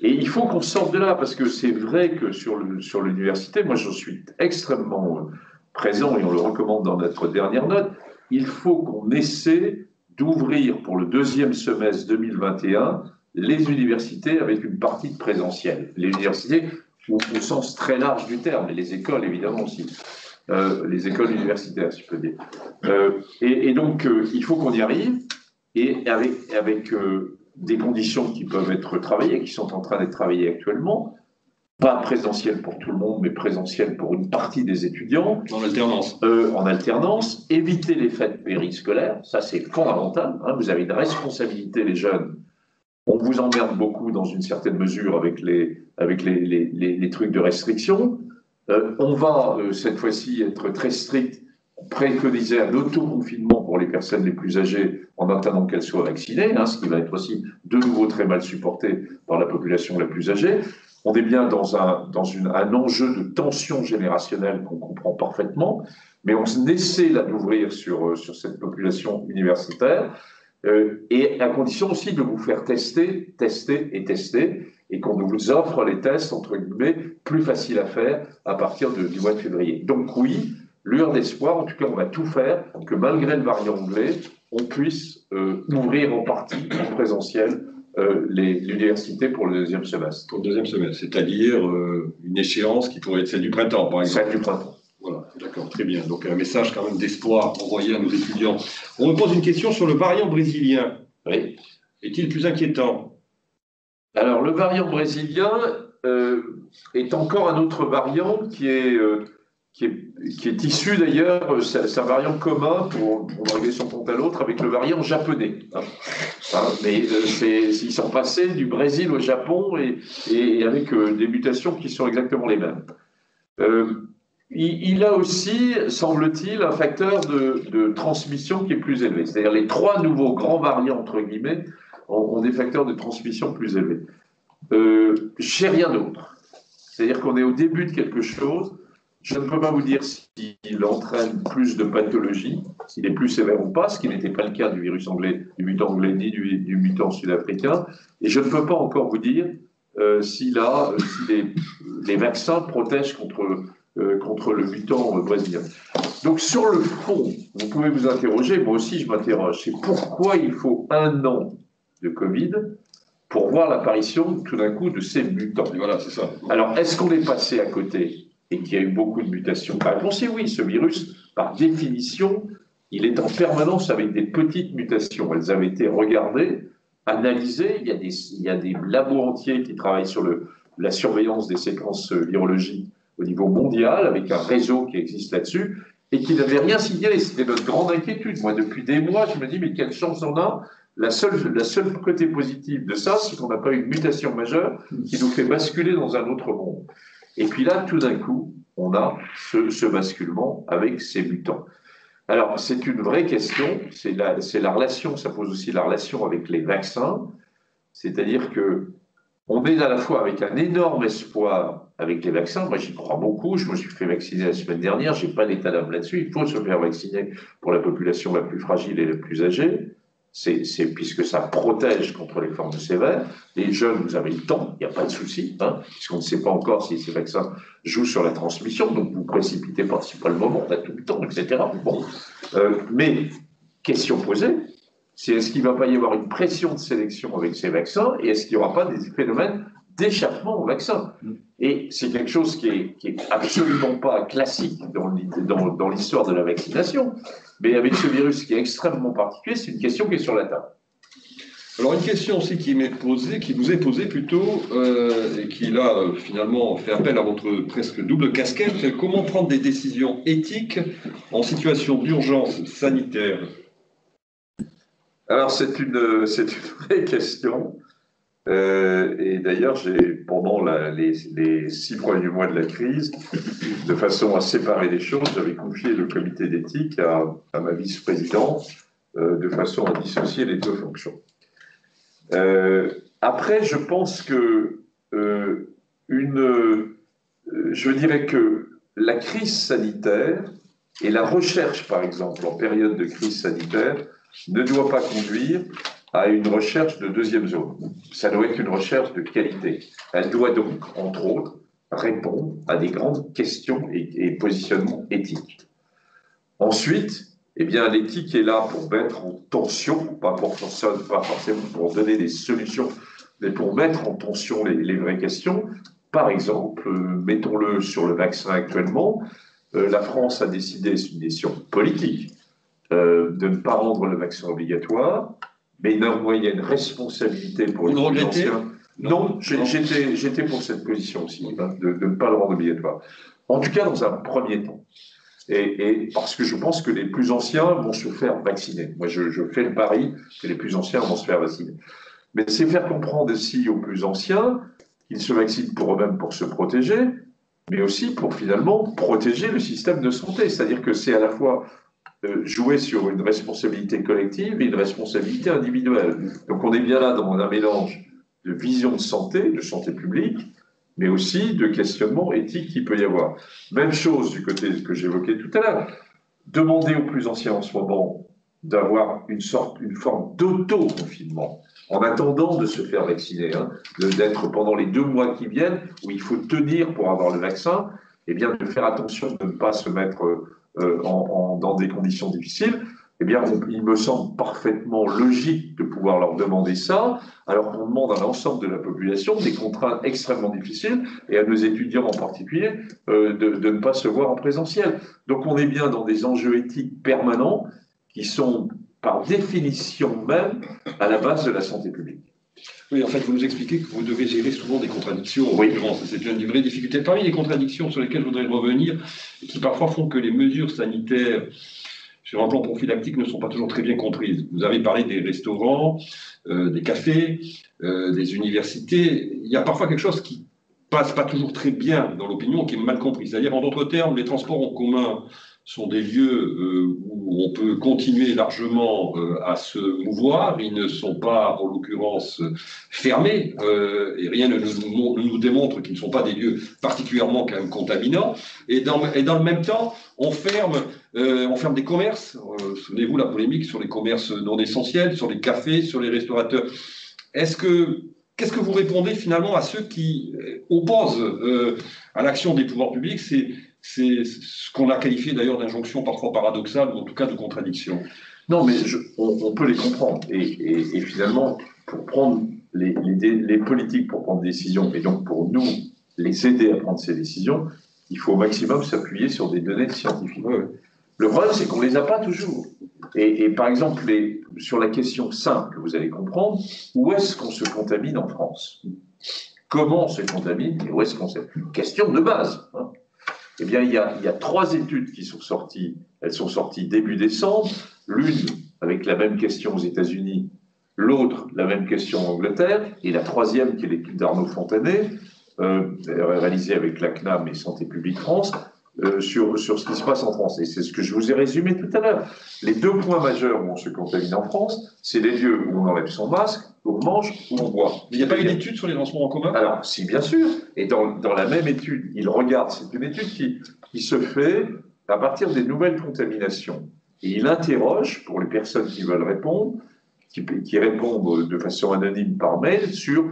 et il faut qu'on sorte de là, parce que c'est vrai que sur l'université, moi je suis extrêmement présent, et on le recommande dans notre dernière note, il faut qu'on essaie d'ouvrir pour le 2e semestre 2021 les universités avec une partie de présentiel. Les universités au sens très large du terme, et les écoles évidemment aussi. Les écoles universitaires, si je peux dire. Et donc, il faut qu'on y arrive, et avec des conditions qui peuvent être travaillées, qui sont en train d'être travaillées actuellement, pas présentiel pour tout le monde, mais présentiel pour une partie des étudiants. En alternance. En alternance. Éviter les fêtes périscolaires, ça c'est fondamental. Vous avez une responsabilité, les jeunes. On vous emmerde beaucoup dans une certaine mesure avec les trucs de restriction. On va cette fois-ci être très strict, préconiser un autoconfinement pour les personnes les plus âgées en attendant qu'elles soient vaccinées, ce qui va être aussi de nouveau très mal supporté par la population la plus âgée. On est bien dans un enjeu de tension générationnelle qu'on comprend parfaitement, mais on essaie là d'ouvrir sur cette population universitaire. Et à condition aussi de vous faire tester, tester et tester, et qu'on vous offre les tests, entre guillemets, plus faciles à faire à partir du mois de février. Donc oui, lueur d'espoir, en tout cas on va tout faire que malgré le variant anglais, on puisse ouvrir en partie en présentiel l'université pour le deuxième semestre. Pour le deuxième semestre, c'est-à-dire une échéance qui pourrait être celle du printemps, par exemple. Celle du printemps. Voilà, d'accord, très bien. Donc un message quand même d'espoir envoyé à nos étudiants. On me pose une question sur le variant brésilien. Oui. Est-il plus inquiétant? Alors le variant brésilien est encore un autre variant qui est issu d'ailleurs, c'est un variant commun pour régler son compte à l'autre avec le variant japonais. Mais ils sont passés du Brésil au Japon et avec des mutations qui sont exactement les mêmes. Il a aussi, semble-t-il, un facteur de transmission qui est plus élevé. C'est-à-dire les trois nouveaux grands variants, entre guillemets, ont des facteurs de transmission plus élevés. J'ai rien d'autre. C'est-à-dire qu'on est au début de quelque chose. Je ne peux pas vous dire s'il entraîne plus de pathologies, s'il est plus sévère ou pas, ce qui n'était pas le cas du virus anglais, du mutant anglais ni du mutant sud-africain. Et je ne peux pas encore vous dire si les vaccins protègent contre le mutant brésilien. Donc sur le fond, vous pouvez vous interroger, moi aussi je m'interroge, c'est pourquoi il faut 1 an de Covid pour voir l'apparition tout d'un coup de ces mutants. Et voilà, c'est ça. Alors est-ce qu'on est passé à côté et qu'il y a eu beaucoup de mutations? La réponse est oui, ce virus, par définition, il est en permanence avec des petites mutations. Elles avaient été regardées, analysées, il y a des labos entiers qui travaillent sur la surveillance des séquences virologiques au niveau mondial, avec un réseau qui existe là-dessus, et qui n'avait rien signalé. C'était notre grande inquiétude. Moi, depuis des mois, je me dis, mais quelle chance on a. La seule côté positif de ça, c'est qu'on n'a pas eu une mutation majeure qui nous fait basculer dans un autre monde. Et puis là, tout d'un coup, on a ce basculement avec ces mutants. Alors, c'est une vraie question, c'est la relation, ça pose aussi la relation avec les vaccins, c'est-à-dire que on est à la fois avec un énorme espoir avec les vaccins. Moi, j'y crois beaucoup. Je me suis fait vacciner la semaine dernière. Je n'ai pas d'état d'âme là-dessus. Il faut se faire vacciner pour la population la plus fragile et la plus âgée. Puisque ça protège contre les formes sévères. Les jeunes, vous avez le temps, il n'y a pas de souci, puisqu'on ne sait pas encore si ces vaccins jouent sur la transmission. Donc, vous ne précipitez pas, c'est pas le moment, on a tout le temps, etc. Bon. Mais, question posée, c'est est-ce qu'il ne va pas y avoir une pression de sélection avec ces vaccins et est-ce qu'il n'y aura pas des phénomènes d'échappement aux vaccins? Et c'est quelque chose qui est absolument pas classique dans l'histoire de la vaccination, mais avec ce virus qui est extrêmement particulier, c'est une question qui est sur la table. Alors une question aussi qui vous est posée plutôt, et qui là finalement fait appel à votre presque double casquette, comment prendre des décisions éthiques en situation d'urgence sanitaire? Alors c'est une vraie question. Et d'ailleurs, pendant les 6 premiers mois de la crise, de façon à séparer les choses, j'avais confié le comité d'éthique à ma vice-présidente, de façon à dissocier les deux fonctions. Après, je pense que je dirais que la crise sanitaire et la recherche, par exemple, en période de crise sanitaire, ne doit pas conduire à une recherche de deuxième zone. Ça doit être une recherche de qualité. Elle doit donc, entre autres, répondre à des grandes questions et positionnements éthiques. Ensuite, eh bien, l'éthique est là pour mettre en tension, pas forcément pour donner des solutions, mais pour mettre en tension les vraies questions. Par exemple, mettons-le sur le vaccin actuellement, la France a décidé, c'est une décision politique, de ne pas rendre le vaccin obligatoire, mais néanmoins, il y a une responsabilité pour les plus anciens. Non, j'étais pour cette position aussi, de ne pas le rendre obligatoire. En tout cas, dans un premier temps. Et parce que je pense que les plus anciens vont se faire vacciner. Moi, je fais le pari que les plus anciens vont se faire vacciner. Mais c'est faire comprendre aussi aux plus anciens qu'ils se vaccinent pour eux-mêmes pour se protéger, mais aussi pour finalement protéger le système de santé. C'est-à-dire que c'est à la fois jouer sur une responsabilité collective et une responsabilité individuelle. Donc on est bien là dans un mélange de vision de santé publique, mais aussi de questionnement éthique qu'il peut y avoir. Même chose du côté que j'évoquais tout à l'heure. Demander aux plus anciens en ce moment d'avoir une forme d'auto-confinement, en attendant de se faire vacciner, hein, d'être pendant les 2 mois qui viennent, où il faut tenir pour avoir le vaccin, et bien de faire attention de ne pas se mettre dans des conditions difficiles. Eh bien, il me semble parfaitement logique de pouvoir leur demander ça, alors qu'on demande à l'ensemble de la population des contraintes extrêmement difficiles, et à nos étudiants en particulier, de ne pas se voir en présentiel. Donc on est bien dans des enjeux éthiques permanents qui sont, par définition même, à la base de la santé publique. Oui, en fait, vous nous expliquez que vous devez gérer souvent des contradictions. Oui. C'est une vraie difficulté. Parmi les contradictions sur lesquelles je voudrais revenir, et qui parfois font que les mesures sanitaires sur un plan prophylactique ne sont pas toujours très bien comprises. Vous avez parlé des restaurants, des cafés, des universités. Il y a parfois quelque chose qui passe pas toujours très bien dans l'opinion, qui est mal compris. C'est-à-dire, en d'autres termes, les transports en commun sont des lieux où on peut continuer largement à se mouvoir. Ils ne sont pas, en l'occurrence, fermés, et rien ne nous démontre qu'ils ne sont pas des lieux particulièrement quand même contaminants. Et dans le même temps, on ferme des commerces. Souvenez-vous la polémique sur les commerces non essentiels, sur les cafés, sur les restaurateurs. Qu'est-ce que vous répondez finalement à ceux qui opposent à l'action des pouvoirs publics? C'est ce qu'on a qualifié d'ailleurs d'injonction parfois paradoxale, ou en tout cas de contradiction. Non, mais on peut les comprendre. Et finalement, pour prendre les politiques pour prendre des décisions, et donc pour nous les aider à prendre ces décisions, il faut au maximum s'appuyer sur des données scientifiques. Ouais. Le problème, c'est qu'on ne les a pas toujours. Et par exemple, sur la question simple que vous allez comprendre, où est-ce qu'on se contamine en France? Comment on se contamine et où est-ce qu'on se... Question de base. Hein. Eh bien, il y a 3 études qui sont sorties. Elles sont sorties début décembre. L'une avec la même question aux États-Unis, l'autre la même question en Angleterre, et la 3e qui est l'étude d'Arnaud Fontanet, réalisée avec la CNAM et Santé publique France, sur ce qui se passe en France. Et c'est ce que je vous ai résumé tout à l'heure. Les 2 points majeurs où on se contamine en France, c'est les lieux où on enlève son masque, où on mange, où on boit. Mais il n'y a pas eu d'étude sur les transports en commun? Alors, si, bien sûr. Et dans la même étude, il regarde, c'est une étude qui se fait à partir des nouvelles contaminations. Et il interroge, pour les personnes qui veulent répondre, qui répondent de façon anonyme par mail sur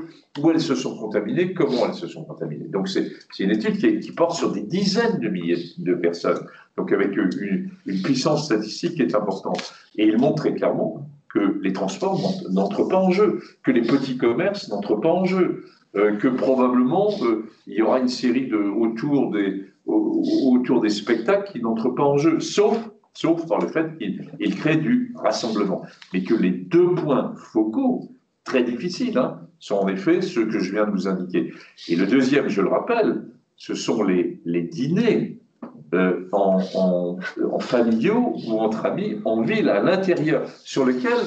où elles se sont contaminées, comment elles se sont contaminées. Donc c'est une étude qui porte sur des dizaines de milliers de personnes, donc avec une puissance statistique qui est importante. Et il montre très clairement que les transports n'entrent pas en jeu, que les petits commerces n'entrent pas en jeu, que probablement il y aura une série autour des spectacles qui n'entrent pas en jeu, sauf par le fait qu'il crée du rassemblement. Mais que les 2 points focaux, très difficiles, hein, sont en effet ceux que je viens de vous indiquer. Et le deuxième, je le rappelle, ce sont les dîners en familiaux ou entre amis, en ville, à l'intérieur, sur lesquels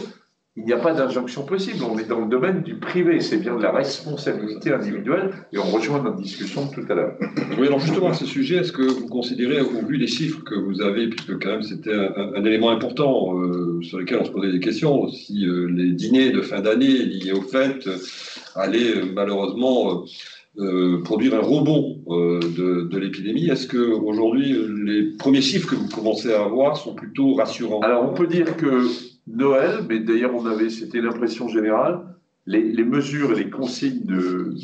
il n'y a pas d'injonction possible. On est dans le domaine du privé, c'est bien de la responsabilité individuelle, et on rejoint notre discussion de tout à l'heure. Oui, alors justement à ce sujet, est-ce que vous considérez, au vu des chiffres que vous avez, puisque quand même c'était un élément important sur lequel on se posait des questions, si les dîners de fin d'année liés aux fêtes allaient malheureusement produire un rebond de l'épidémie, est-ce qu'aujourd'hui les premiers chiffres que vous commencez à avoir sont plutôt rassurants? Alors on peut dire que Noël, mais d'ailleurs c'était l'impression générale, les mesures et les consignes de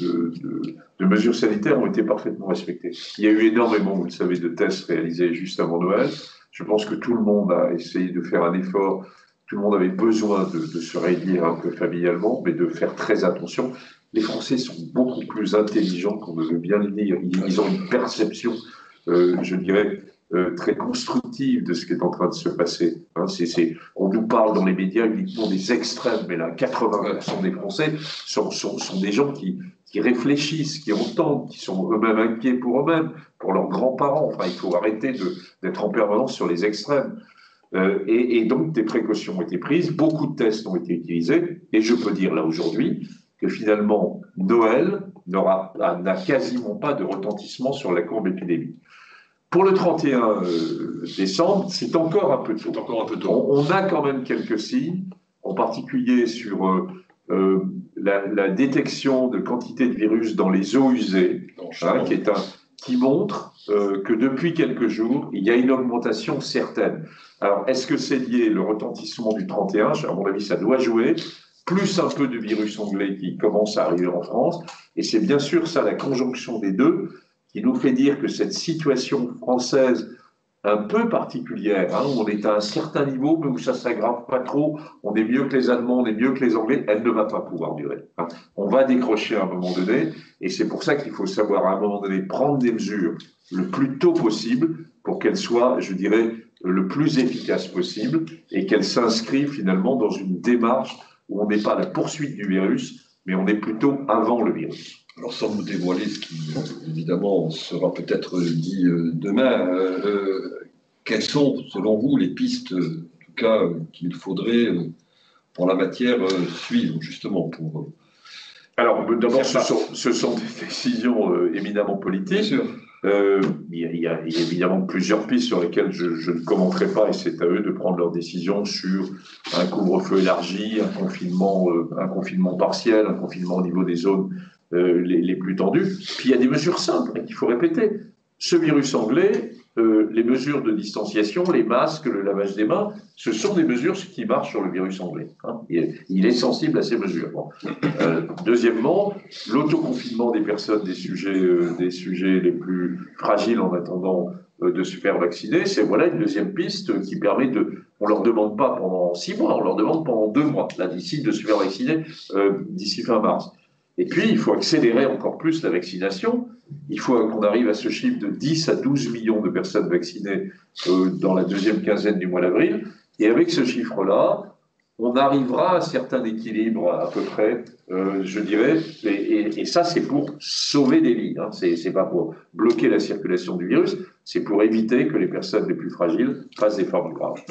mesures sanitaires ont été parfaitement respectées. Il y a eu énormément, vous le savez, de tests réalisés juste avant Noël. Je pense que tout le monde a essayé de faire un effort. Tout le monde avait besoin de se réunir un peu familialement, mais de faire très attention. Les Français sont beaucoup plus intelligents qu'on ne veut bien le dire. Ils ont une perception, je dirais, très constructive de ce qui est en train de se passer. Hein, on nous parle dans les médias uniquement des extrêmes, mais là, 80% des Français sont des gens qui réfléchissent, qui entendent, qui sont eux-mêmes inquiets pour eux-mêmes, pour leurs grands-parents. Enfin, il faut arrêter d'être en permanence sur les extrêmes. Et donc, des précautions ont été prises, beaucoup de tests ont été utilisés, et je peux dire là aujourd'hui que finalement, Noël n'a quasiment pas de retentissement sur la courbe épidémique. Pour le 31 décembre, c'est encore un peu tôt. On a quand même quelques signes, en particulier sur la détection de quantité de virus dans les eaux usées, qui est qui montrent que depuis quelques jours, il y a une augmentation certaine. Alors, est-ce que c'est lié le retentissement du 31? À mon avis, ça doit jouer, plus un peu de virus anglais qui commence à arriver en France. Et c'est bien sûr ça, la conjonction des deux, qui nous fait dire que cette situation française un peu particulière, hein, où on est à un certain niveau, mais où ça ne s'aggrave pas trop, on est mieux que les Allemands, on est mieux que les Anglais, elle ne va pas pouvoir durer. Hein. On va décrocher à un moment donné, et c'est pour ça qu'il faut savoir à un moment donné prendre des mesures le plus tôt possible pour qu'elles soient, je dirais, le plus efficaces possible, et qu'elles s'inscrivent finalement dans une démarche où on n'est pas à la poursuite du virus, mais on est plutôt avant le virus. Alors, sans vous dévoiler ce qui, évidemment, sera peut-être dit demain, quelles sont, selon vous, les pistes, en tout cas, qu'il faudrait, pour la matière, suivre, justement, pour... Alors, d'abord, ce sont des décisions éminemment politiques. Bien sûr. Il y a évidemment plusieurs pistes sur lesquelles je ne commenterai pas, et c'est à eux de prendre leurs décisions sur un couvre-feu élargi, un confinement partiel, un confinement au niveau des zones les plus tendues. Puis il y a des mesures simples qu'il faut répéter. Ce virus anglais, les mesures de distanciation, les masques, le lavage des mains, ce sont des mesures qui marchent sur le virus anglais. Hein. Il est sensible à ces mesures. Bon. Deuxièmement, l'autoconfinement des personnes, des sujets les plus fragiles en attendant de se faire vacciner, c'est voilà une deuxième piste qui permet de... On ne leur demande pas pendant 6 mois, on leur demande pendant 2 mois, là, d'ici de se faire vacciner d'ici fin mars. Et puis, il faut accélérer encore plus la vaccination. Il faut qu'on arrive à ce chiffre de 10 à 12 millions de personnes vaccinées dans la deuxième quinzaine du mois d'avril. Et avec ce chiffre-là, on arrivera à un certain équilibre à peu près, je dirais. Et ça, c'est pour sauver des vies. Hein. C'est pas pour bloquer la circulation du virus, c'est pour éviter que les personnes les plus fragiles fassent des formes graves.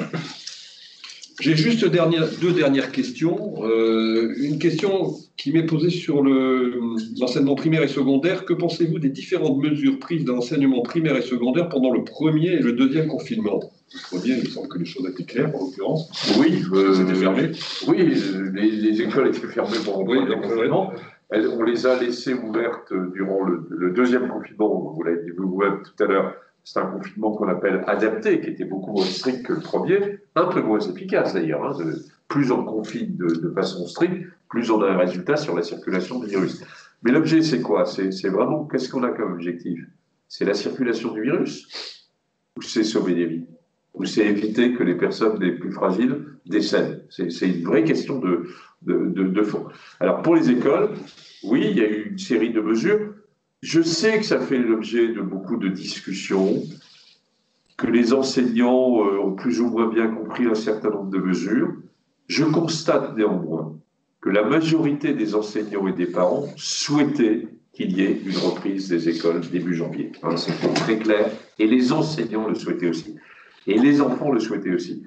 J'ai juste deux dernières questions. Une question qui m'est posée sur l'enseignement primaire et secondaire. Que pensez-vous des différentes mesures prises dans l'enseignement primaire et secondaire pendant le premier et le deuxième confinement? Le premier, il me semble que les choses étaient claires, en l'occurrence. Oui, c'était fermé. Oui, les écoles étaient fermées pendant le premier confinement. On les a laissées ouvertes durant le deuxième confinement. Vous l'avez dit vous-même tout à l'heure. C'est un confinement qu'on appelle adapté, qui était beaucoup moins strict que le premier, un peu moins efficace d'ailleurs. Hein, plus on confine de façon stricte, plus on a un résultat sur la circulation du virus. Mais l'objet, c'est quoi? C'est vraiment, qu'est-ce qu'on a comme objectif? C'est la circulation du virus? Ou c'est sauver des vies? Ou c'est éviter que les personnes les plus fragiles décèdent? C'est une vraie question de fond. Alors pour les écoles, oui, il y a eu une série de mesures. Je sais que ça fait l'objet de beaucoup de discussions, que les enseignants ont plus ou moins bien compris un certain nombre de mesures. Je constate néanmoins que la majorité des enseignants et des parents souhaitaient qu'il y ait une reprise des écoles début janvier. Hein, c'était très clair. Et les enseignants le souhaitaient aussi. Et les enfants le souhaitaient aussi.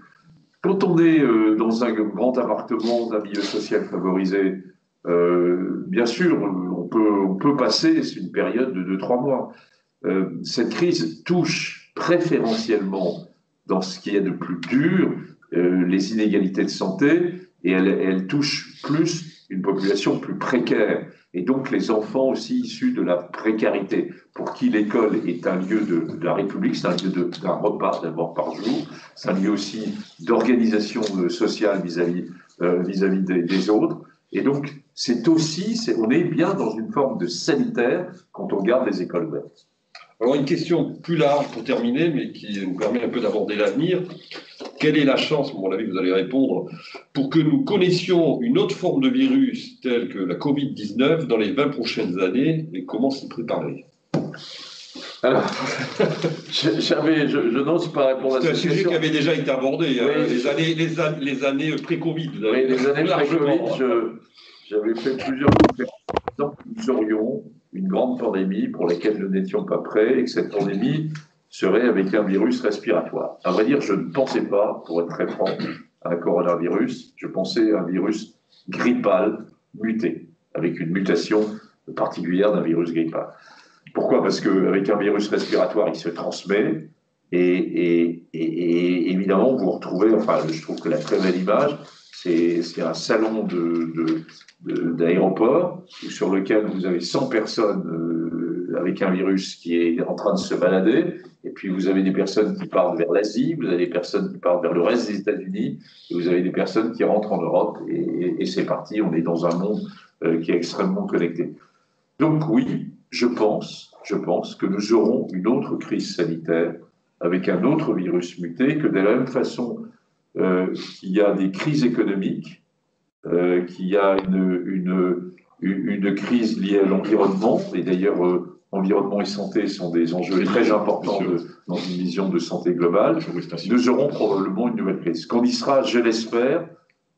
Quand on est dans un grand appartement d'un milieu social favorisé, bien sûr, on peut passer, c'est une période de 2-3 mois. Cette crise touche préférentiellement, dans ce qui est de plus dur, les inégalités de santé, et elle touche plus une population plus précaire, et donc les enfants aussi issus de la précarité, pour qui l'école est un lieu de la République, c'est un lieu d'un repas d'abord par jour, c'est un lieu aussi d'organisation sociale vis-à-vis des autres. Et donc, on est bien dans une forme de sanitaire quand on garde les écoles ouvertes. Alors, une question plus large pour terminer, mais qui nous permet un peu d'aborder l'avenir. Quelle est la chance, à mon avis, vous allez répondre, pour que nous connaissions une autre forme de virus telle que la Covid-19 dans les 20 prochaines années, et comment s'y préparer? Alors, je n'ose pas répondre à cette question. C'est un sujet qui avait déjà été abordé, oui, les années pré-Covid. Oui, les années pré-Covid, j'avais fait plusieurs conférences. Nous aurions une grande pandémie pour laquelle nous n'étions pas prêts, et que cette pandémie serait avec un virus respiratoire. À vrai dire, je ne pensais pas, pour être très franc, à un coronavirus. Je pensais à un virus grippal muté, avec une mutation particulière d'un virus grippal. Pourquoi? Parce qu'avec un virus respiratoire, il se transmet, et évidemment, vous retrouvez, enfin, je trouve que la très belle image, c'est un salon d'aéroport sur lequel vous avez 100 personnes avec un virus qui est en train de se balader, et puis vous avez des personnes qui partent vers l'Asie, vous avez des personnes qui partent vers le reste des États-Unis, et vous avez des personnes qui rentrent en Europe, et c'est parti, on est dans un monde qui est extrêmement connecté. Donc oui, je pense que nous aurons une autre crise sanitaire avec un autre virus muté, que de la même façon qu'il y a des crises économiques, qu'il y a une crise liée à l'environnement, et d'ailleurs environnement et santé sont des enjeux très importants dans une vision de santé globale, nous aurons probablement une nouvelle crise. Qu'on y sera, je l'espère,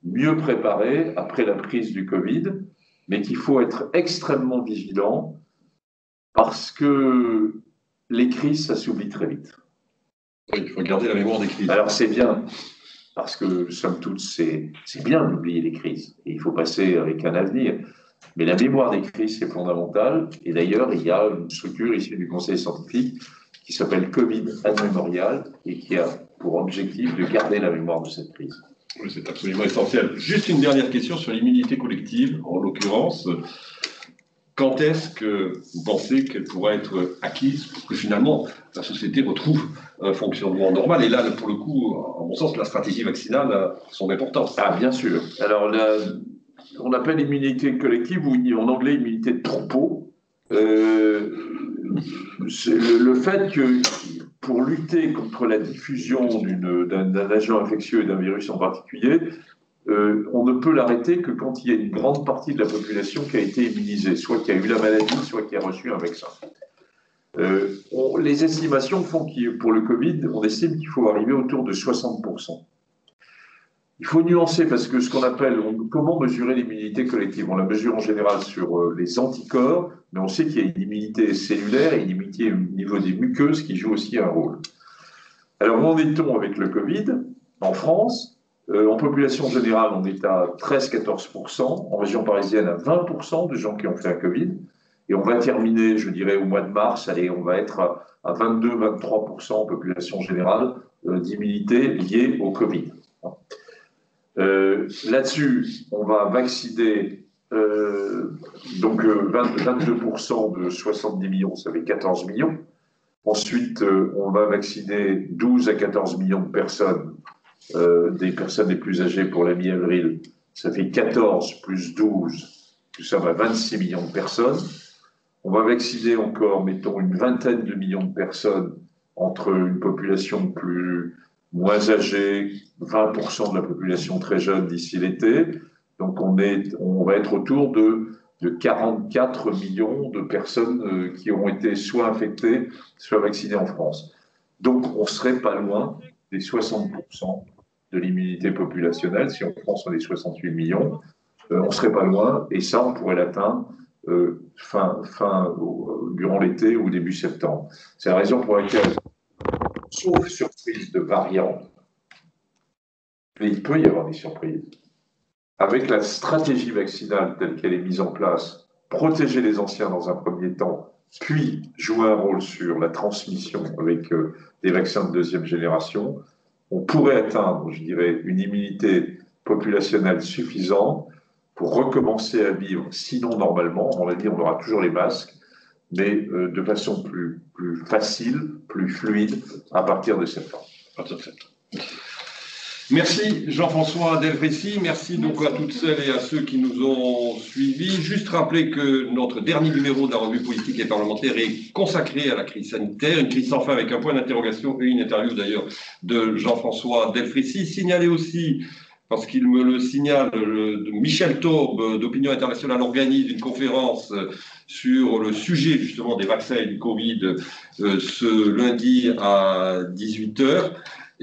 mieux préparé après la crise du Covid, mais qu'il faut être extrêmement vigilant parce que les crises, ça s'oublie très vite. Oui, il faut garder la mémoire des crises. Alors c'est bien, parce que somme toute, c'est bien d'oublier les crises, et il faut passer avec un avenir. Mais la mémoire des crises, c'est fondamental. Et d'ailleurs, il y a une structure issue du Conseil scientifique qui s'appelle Covid Ad Memorial et qui a pour objectif de garder la mémoire de cette crise. Oui, c'est absolument essentiel. Juste une dernière question sur l'immunité collective, en l'occurrence. Quand est-ce que vous pensez qu'elle pourra être acquise pour que finalement la société retrouve un fonctionnement normal? Et là, pour le coup, en mon sens, la stratégie vaccinale a son importance. Ah, bien sûr. Alors, on appelle immunité collective, ou en anglais immunité de troupeau. C'est le fait que pour lutter contre la diffusion d'un agent infectieux et d'un virus en particulier, on ne peut l'arrêter que quand il y a une grande partie de la population qui a été immunisée, soit qui a eu la maladie, soit qui a reçu un vaccin. Les estimations font que pour le Covid, on estime qu'il faut arriver autour de 60%. Il faut nuancer parce que ce qu'on appelle, comment mesurer l'immunité collective? On la mesure en général sur les anticorps, mais on sait qu'il y a une immunité cellulaire et une immunité au niveau des muqueuses qui joue aussi un rôle. Alors, où en est-on avec le Covid? En France, en population générale, on est à 13-14%, en région parisienne à 20% de gens qui ont fait un Covid, et on va terminer, je dirais, au mois de mars, allez, on va être à 22-23% en population générale d'immunité liée au Covid. Là-dessus, on va vacciner donc 22% de 70 millions, ça fait 14 millions. Ensuite, on va vacciner 12 à 14 millions de personnes, des personnes les plus âgées pour la mi-avril. Ça fait 14 plus 12, tout ça va 26 millions de personnes. On va vacciner encore, mettons, une vingtaine de millions de personnes entre une population moins âgée, 20% de la population très jeune d'ici l'été. Donc on va être autour de 44 millions de personnes qui ont été soit infectées, soit vaccinées en France. Donc on ne serait pas loin des 60% de l'immunité populationnelle. Si en France on est 68 millions, on ne serait pas loin, et ça on pourrait l'atteindre durant l'été ou début septembre. C'est la raison pour laquelle, sauf surprise de variants, mais il peut y avoir des surprises. Avec la stratégie vaccinale telle qu'elle est mise en place, protéger les anciens dans un premier temps, puis jouer un rôle sur la transmission avec des vaccins de deuxième génération, on pourrait atteindre, je dirais, une immunité populationnelle suffisante pour recommencer à vivre, sinon normalement, on va dire, on aura toujours les masques, mais de façon plus facile, plus fluide, à partir de septembre. Merci Jean-François Delfrécy, merci donc à toutes celles et à ceux qui nous ont suivis. Juste rappeler que notre dernier numéro de la revue politique et parlementaire est consacré à la crise sanitaire, une crise sans fin avec un point d'interrogation et une interview d'ailleurs de Jean-François Delfrécy. Signaler aussi, parce qu'il me le signale, Michel Taube d'Opinion Internationale organise une conférence sur le sujet justement des vaccins et du Covid ce lundi à 18h.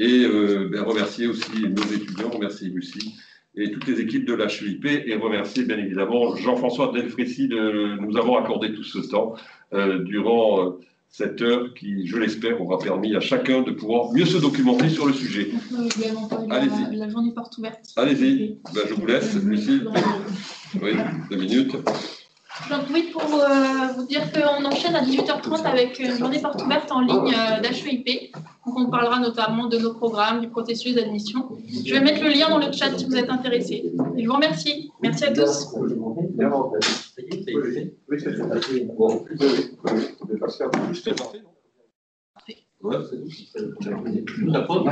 Et remercier aussi nos étudiants, remercier Lucie et toutes les équipes de l'HEIP, et remercier bien évidemment Jean-François Delfrécy de nous avoir accordé tout ce temps durant cette heure qui, je l'espère, aura permis à chacun de pouvoir mieux se documenter sur le sujet. Allez-y. La journée porte ouverte. Allez-y, je vous laisse, Lucie. Oui, 2 minutes. Donc oui, pour vous dire qu'on enchaîne à 18h30 avec une journée porte ouverte en ligne d'HEIP. Donc on parlera notamment de nos programmes, du processus d'admission. Je vais mettre le lien dans le chat si vous êtes intéressés. Je vous remercie. Merci à tous. Oui, c'est ça. Bon, Oui, on est passé à Juste parfait, non ouais, c'est tout. La faute.